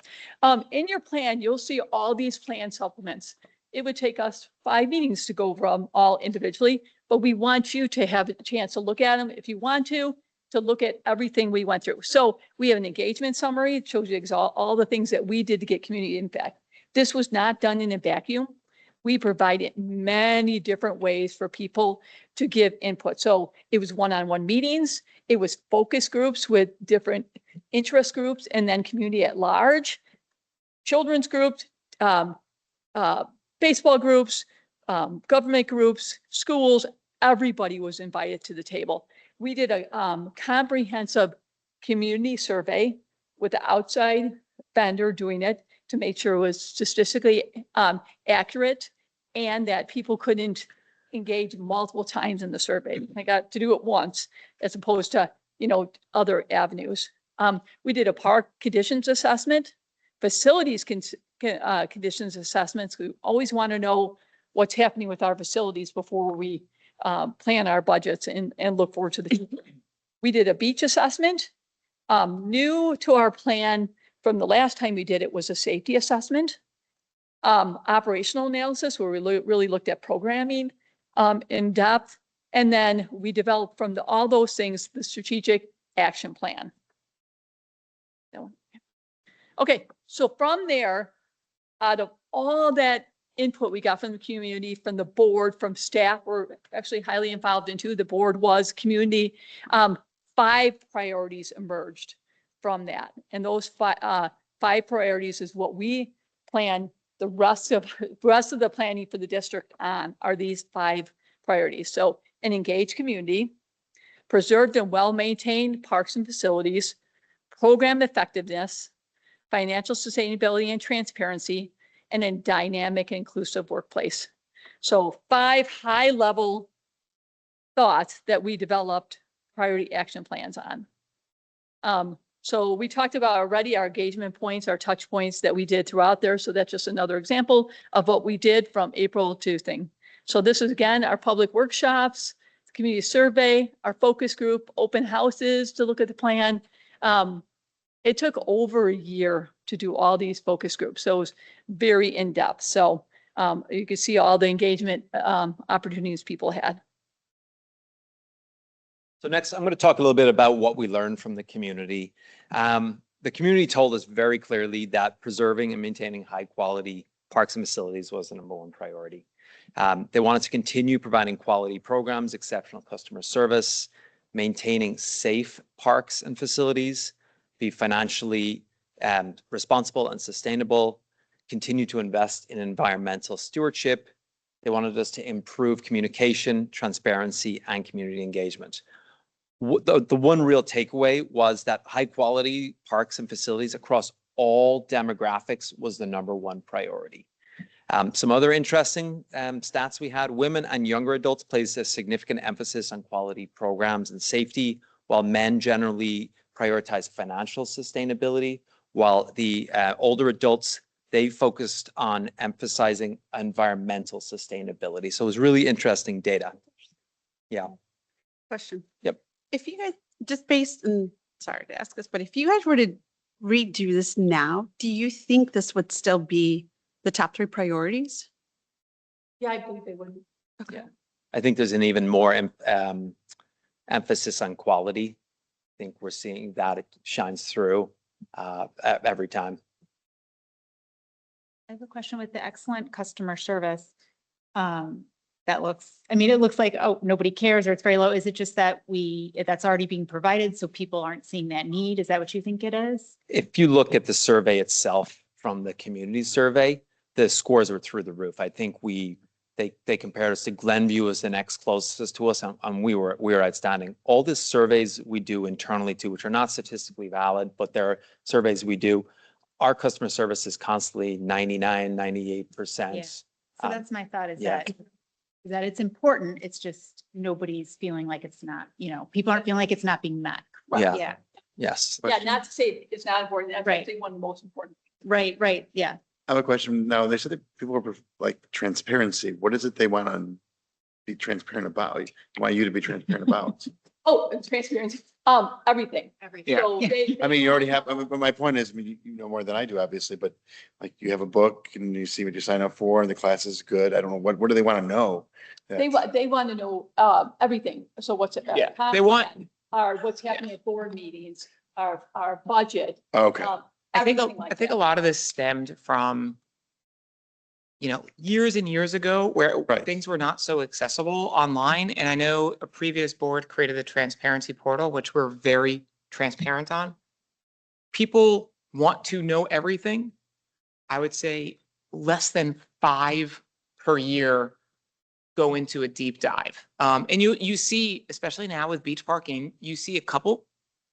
in your plan, you'll see all these plan supplements. It would take us 5 meetings to go over them all individually, but we want you to have a chance to look at them if you want to look at everything we went through. So we have an engagement summary. It shows you all the things that we did to get community impact. This was not done in a vacuum. We provided many different ways for people to give input. So it was one-on-one meetings. It was focus groups with different interest groups, and then community at large, children's groups, baseball groups, government groups, schools, everybody was invited to the table. We did a comprehensive community survey with the outside vendor doing it to make sure it was statistically accurate and that people couldn't engage multiple times in the survey. I got to do it once as opposed to, other avenues. We did a park conditions assessment, facilities conditions assessments. We always want to know what's happening with our facilities before we plan our budgets and look forward to the future. We did a beach assessment. New to our plan from the last time we did it was a safety assessment. Operational analysis where we really looked at programming in depth. And then we developed from all those things, the strategic action plan. Okay, so from there, out of all that input we got from the community, from the board, from staff, we're actually highly involved into, the board was community, 5 priorities emerged from that. And those 5 priorities is what we plan the rest of the planning for the district on are these 5 priorities. So an engaged community, preserved and well-maintained parks and facilities, program effectiveness, financial sustainability and transparency, and a dynamic, inclusive workplace. So 5 high-level thoughts that we developed priority action plans on. So we talked about already our engagement points, our touch points that we did throughout there. So that's just another example of what we did from April to thing. So this is again, our public workshops, community survey, our focus group, open houses to look at the plan. It took over a year to do all these focus groups. So it was very in-depth. So you can see all the engagement opportunities people had. So next, I'm going to talk a little bit about what we learned from the community. The community told us very clearly that preserving and maintaining high quality parks and facilities was the #1 priority. They wanted to continue providing quality programs, exceptional customer service, maintaining safe parks and facilities, be financially responsible and sustainable, continue to invest in environmental stewardship. They wanted us to improve communication, transparency, and community engagement. The one real takeaway was that high quality parks and facilities across all demographics was the #1 priority. Some other interesting stats we had: women and younger adults placed a significant emphasis on quality programs and safety, while men generally prioritize financial sustainability, while the older adults, they focused on emphasizing environmental sustainability. So it was really interesting data. Yeah. Question. Yep. If you guys, just based on, sorry to ask this, but if you guys were to redo this now, do you think this would still be the top 3 priorities? Yeah, I believe they would. Okay. Yeah. I think there's an even more emphasis on quality. I think we're seeing that it shines through every time. I have a question with the excellent customer service. That looks, I mean, it looks like, oh, nobody cares or it's very low. Is it just that that's already being provided so people aren't seeing that need? Is that what you think it is? If you look at the survey itself from the community survey, the scores were through the roof. I think they compared us to Glenview as the next closest to us, and we were outstanding. All the surveys we do internally too, which are not statistically valid, but they're surveys we do, our customer service is constantly 99, 98%. Yeah. So that's my thought is yeah. that it's important. It's just nobody's feeling like it's not, people aren't feeling like it's not being met. Yeah. Yeah. Yes. Yeah, not to say it's not important. That's Right. actually one of the most important. Right. Yeah. I have a question now. They said that people are like transparency. What is it they want to be transparent about? They want you to be transparent about? Oh, and transparency, everything. Yeah. So I mean, you already have, but my point is, I mean, you know more than I do, obviously, but like you have a book and you see what you sign up for and the class is good. I don't know, what do they want to know? They want to know, everything. So what's it? Yeah, they want- Our, what's happening at board meetings, our budget. Okay. I think everything like I think a that. lot of this stemmed from, years and years ago where Right. things were not so accessible online. And I know a previous board created the transparency portal, which we're very transparent on. People want to know everything. I would say less than 5 per year go into a deep dive. And you see, especially now with beach parking, you see a couple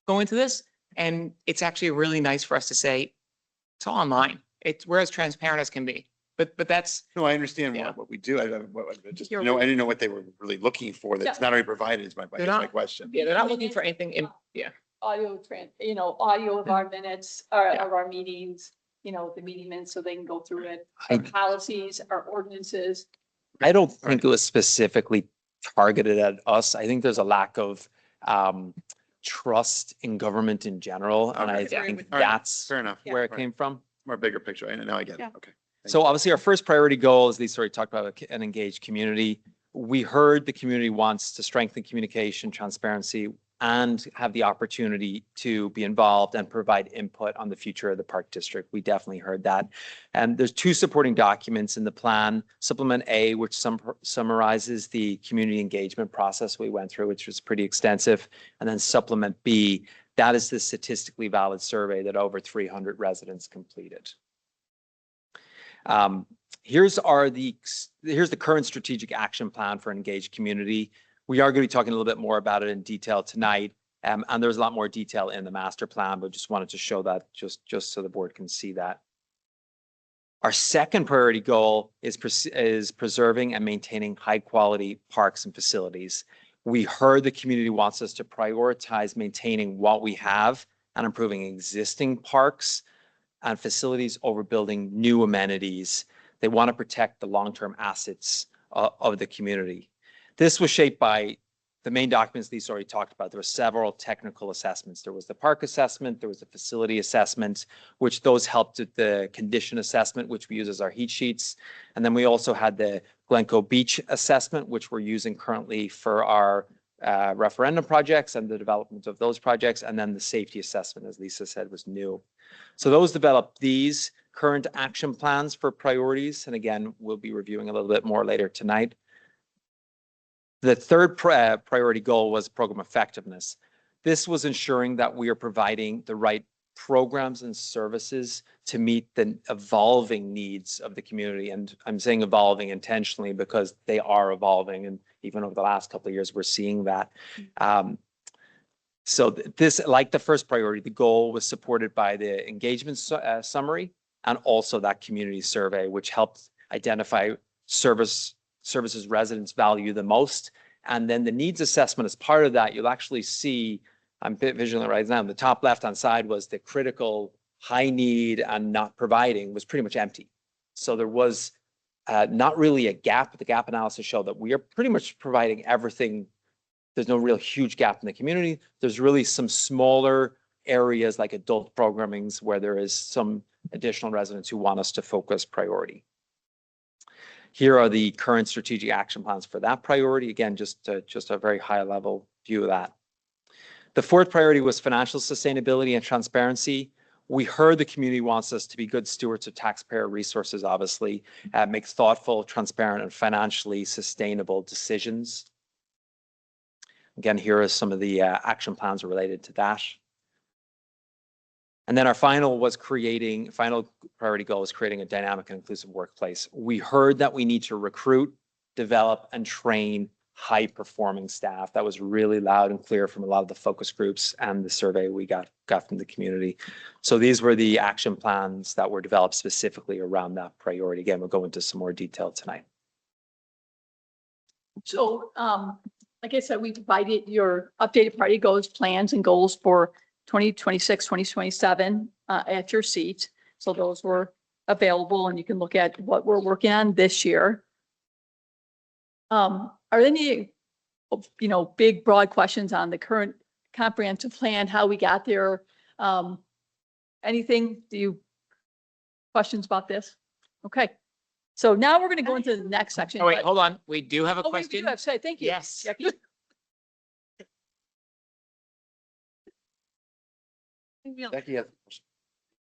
go into this, and it's actually really nice for us to say, it's all online. We're as transparent as can be. But that's, No, I understand Yeah. what we do. I just, You're I didn't know what they were really looking for. That's Yeah. not already provided is my, I They're guess my not- question. yeah, they're not looking for anything in, yeah. Audio audio of our minutes, or Yeah. of our meetings, the meeting minutes, so they can go through it. I- Our policies, our ordinances. I don't All think it was specifically targeted at us. I think there's a lack of trust in government in general, and I Okay. think All right. that's Fair enough. where it Right. came from. More bigger picture. I know, I get it. Yeah. Okay. Thank So you. obviously, our first priority goal, as Lisa already talked about, an engaged community. We heard the community wants to strengthen communication, transparency, and have the opportunity to be involved and provide input on the future of the park district. We definitely heard that. And there's two supporting documents in the plan. Supplement A, which summarizes the community engagement process we went through, which was pretty extensive. And then Supplement B, that is the statistically valid survey that over 300 residents completed. Here's the current strategic action plan for an engaged community. We are going to be talking a little bit more about it in detail tonight. And there's a lot more detail in the master plan, but just wanted to show that just so the board can see that. Our second priority goal is preserving and maintaining high quality parks and facilities. We heard the community wants us to prioritize maintaining what we have and improving existing parks and facilities over building new amenities. They want to protect the long-term assets of the community. This was shaped by the main documents Lisa already talked about. There were several technical assessments. There was the park assessment, there was the facility assessment, which those helped with the condition assessment, which we use as our heat sheets. And then we also had the Glencoe Beach assessment, which we're using currently for our referendum projects and the development of those projects. And then the safety assessment, as Lisa said, was new. So those developed these current action plans for priorities. And again, we'll be reviewing a little bit more later tonight. The third priority goal was program effectiveness. This was ensuring that we are providing the right programs and services to meet the evolving needs of the community. And I'm saying evolving intentionally because they are evolving. And even over the last couple of years, we're seeing that. So this, like the first priority, the goal was supported by the engagement summary and also that community survey, which helped identify services residents value the most. And then the needs assessment as part of that, you'll actually see, I'm visualizing right now, the top left-hand side was the critical high need and not providing was pretty much empty. So there was not really a gap, but the gap analysis showed that we are pretty much providing everything. There's no real huge gap in the community. There's really some smaller areas like adult programmings where there is some additional residents who want us to focus priority. Here are the current strategic action plans for that priority. Again, just a very high level view of that. The fourth priority was financial sustainability and transparency. We heard the community wants us to be good stewards of taxpayer resources, obviously, make thoughtful, transparent, and financially sustainable decisions. Again, here are some of the action plans related to that. And then our final priority goal was creating a dynamic and inclusive workplace. We heard that we need to recruit, develop, and train high-performing staff. That was really loud and clear from a lot of the focus groups and the survey we got from the community. So these were the action plans that were developed specifically around that priority. Again, we'll go into some more detail tonight. So, like I said, we provided your updated party goals, plans and goals for 2026, 2027 at your seat. So those were available and you can look at what we're working on this year. Are there any, big broad questions on the current comprehensive plan, how we got there? Anything, questions about this? Okay. So now we're going to go into the next section. Oh, wait, hold on. We do have a Oh, wait, we question. do have, say, thank you. Yes. Jackie. Becky has.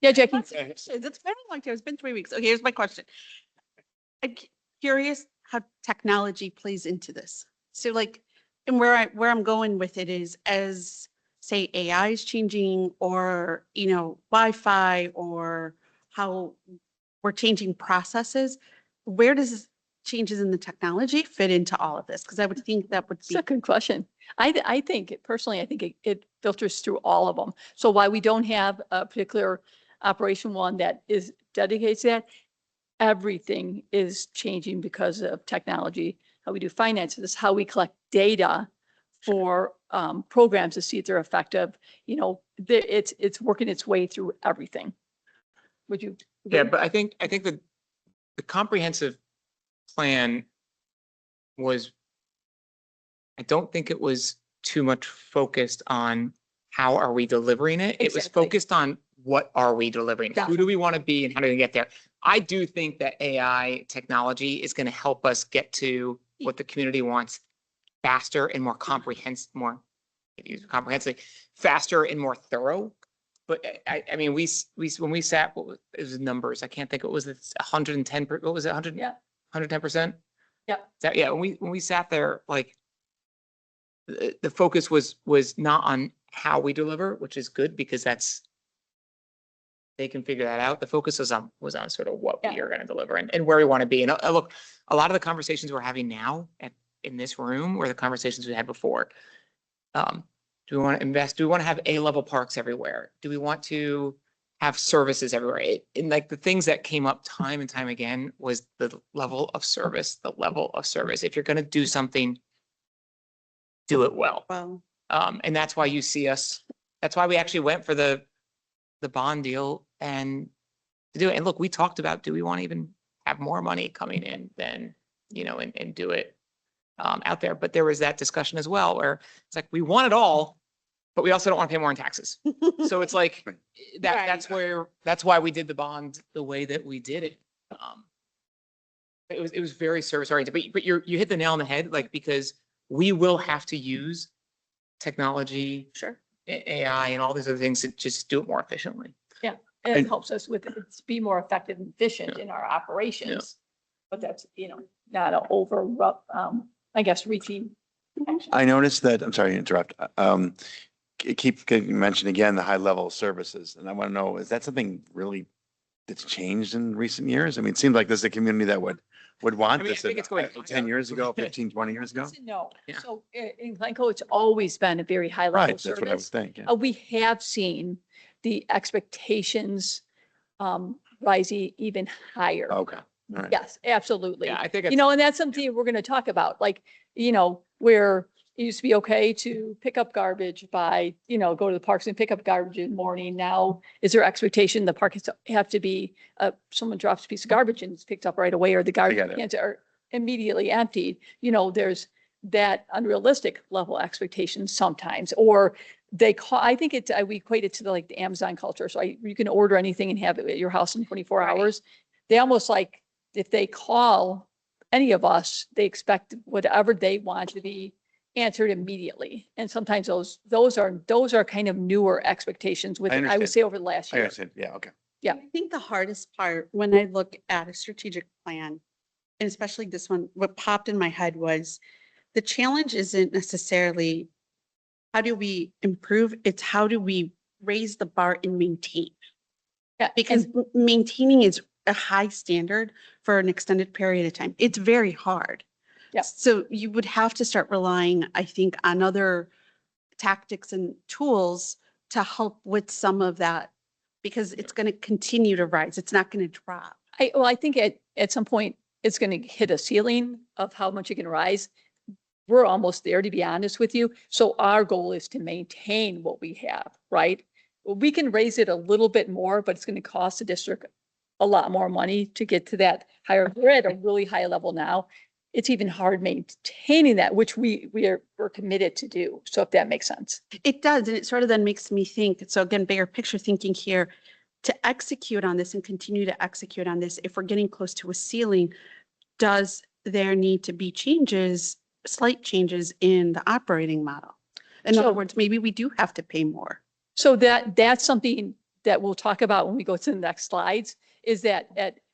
Yeah, Jackie. It's been a long time. It's been 3 weeks. Okay, here's my question. I'm curious how technology plays into this. So like, and where I'm going with it is as say AI is changing or, Wi-Fi or how we're changing processes, where does changes in the technology fit into all of this? Because I would think that would It's be. a good question. I think personally, I think it filters through all of them. So why we don't have a particular operation one that is dedicated to that, everything is changing because of technology, how we do finances, how we collect data for programs to see if they're effective. You know, it's working its way through everything. Would you? Yeah, agree? but I think the comprehensive plan was, I don't think it was too much focused on how are we delivering it. It was Exactly. focused on what are we delivering? Yeah. Who do we want to be and how do we get there? I do think that AI technology is going to help us get to what the community wants faster and more comprehensively, faster and more thorough. But I mean, when we sat, what was, it was numbers, I can't think, what was it, 110, what was it, 100? Yeah. 110%? Yeah. Yeah, when we sat there, like, the focus was not on how we deliver, which is good because they can figure that out. The focus was on sort of what we Yeah. are going to deliver and where we want to be. And look, a lot of the conversations we're having now in this room were the conversations we had before. Do we want to invest? Do we want to have A-level parks everywhere? Do we want to have services everywhere? And like the things that came up time and time again was the level of service, If you're going to do something, do it well. Well, And that's why you see us, that's why we actually went for the bond deal and to do it. And look, we talked about, do we want to even have more money coming in than, and do it out there. But there was that discussion as well, where it's like, we want it all, but we also don't want to pay more in taxes. So it's like, Right. that's why we did the bond the way that we did it. It was very service oriented, but you hit the nail on the head, like, because we will have to use technology, sure. AI and all these other things to just do it more efficiently. And it helps us with it, to be more effective and efficient in our operations. But that's, not an over, I guess, reaching. action. I noticed that, I'm sorry to interrupt. Keep getting mentioned again, the high level services. And I want to know, is that something really that's changed in recent years? I mean, it seems like this is a community that would want I mean, I this think it's going 10 years ago, 15, 20 years ago. No, Yeah. so in Glencoe, it's always been a very high level Right, that's what I would service. think. Yeah. We have seen the expectations rising even higher. Okay, all right. Yes, absolutely. Yeah, I think And that's something we're going to talk about, like, where it used to be okay to pick up garbage by, go to the parks and pick up garbage in the morning. Now, is there expectation the park has to have to be, someone drops a piece of garbage and it's picked up right away, or the get garbage it. cans are immediately emptied? There's that unrealistic level expectation sometimes, or I think we equate it to the Amazon culture. So you can order anything and have it at your house in 24 Right. hours. They almost like, if they call any of us, they expect whatever they want to be answered immediately. And sometimes those are kind of newer expectations I would understand. say over the last I year. understand. Yeah, okay. Yeah. I think the hardest part when I look at a strategic plan, and especially this one, what popped in my head was the challenge isn't necessarily how do we improve, it's how do we raise the bar and maintain? Yeah, Because maintaining is a high standard for an extended period of time. It's very hard. Yeah. So you would have to start relying, I think, on other tactics and tools to help with some of that, because it's going to continue to rise. It's not going to drop. I think at some point it's going to hit a ceiling of how much it can rise. We're almost there, to be honest with you. So our goal is to maintain what we have, right? We can raise it a little bit more, but it's going to cost the district a lot more money to get to that higher. We're at a really high level now. It's even hard maintaining that, which we're committed to do. So if that makes sense. It does. And it sort of then makes me think, so again, bigger picture thinking here, to execute on this and continue to execute on this, if we're getting close to a ceiling, does there need to be slight changes in the operating model? In other So- words, maybe we do have to pay more. So that's something that we'll talk about when we go to the next slides, is that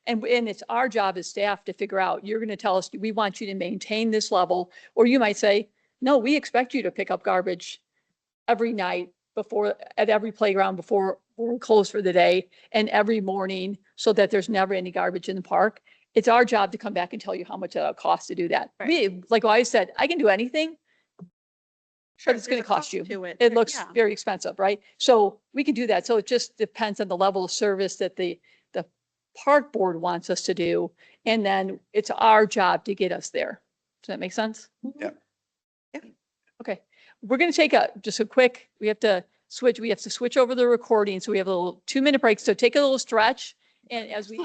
and it's our job as staff to figure out, you're going to tell us, we want you to maintain this level, or you might say, no, we expect you to pick up garbage every night at every playground before we're closed for the day, and every morning, so that there's never any garbage in the park. it's our job to come back and tell you how much it'll cost to do that. Right. Me, like I said, I can do anything, Sure, but it's going there's to a cost you. to it. It looks Yeah. very expensive, right? So we can do that. So it just depends on the level of service that the park board wants us to do. And then it's our job to get us there. Does that make sense? Yeah. Yeah. Okay, we're going to take just a quick, we have to switch over the recording. So we have a little 2-minute break. So take a little stretch. And as we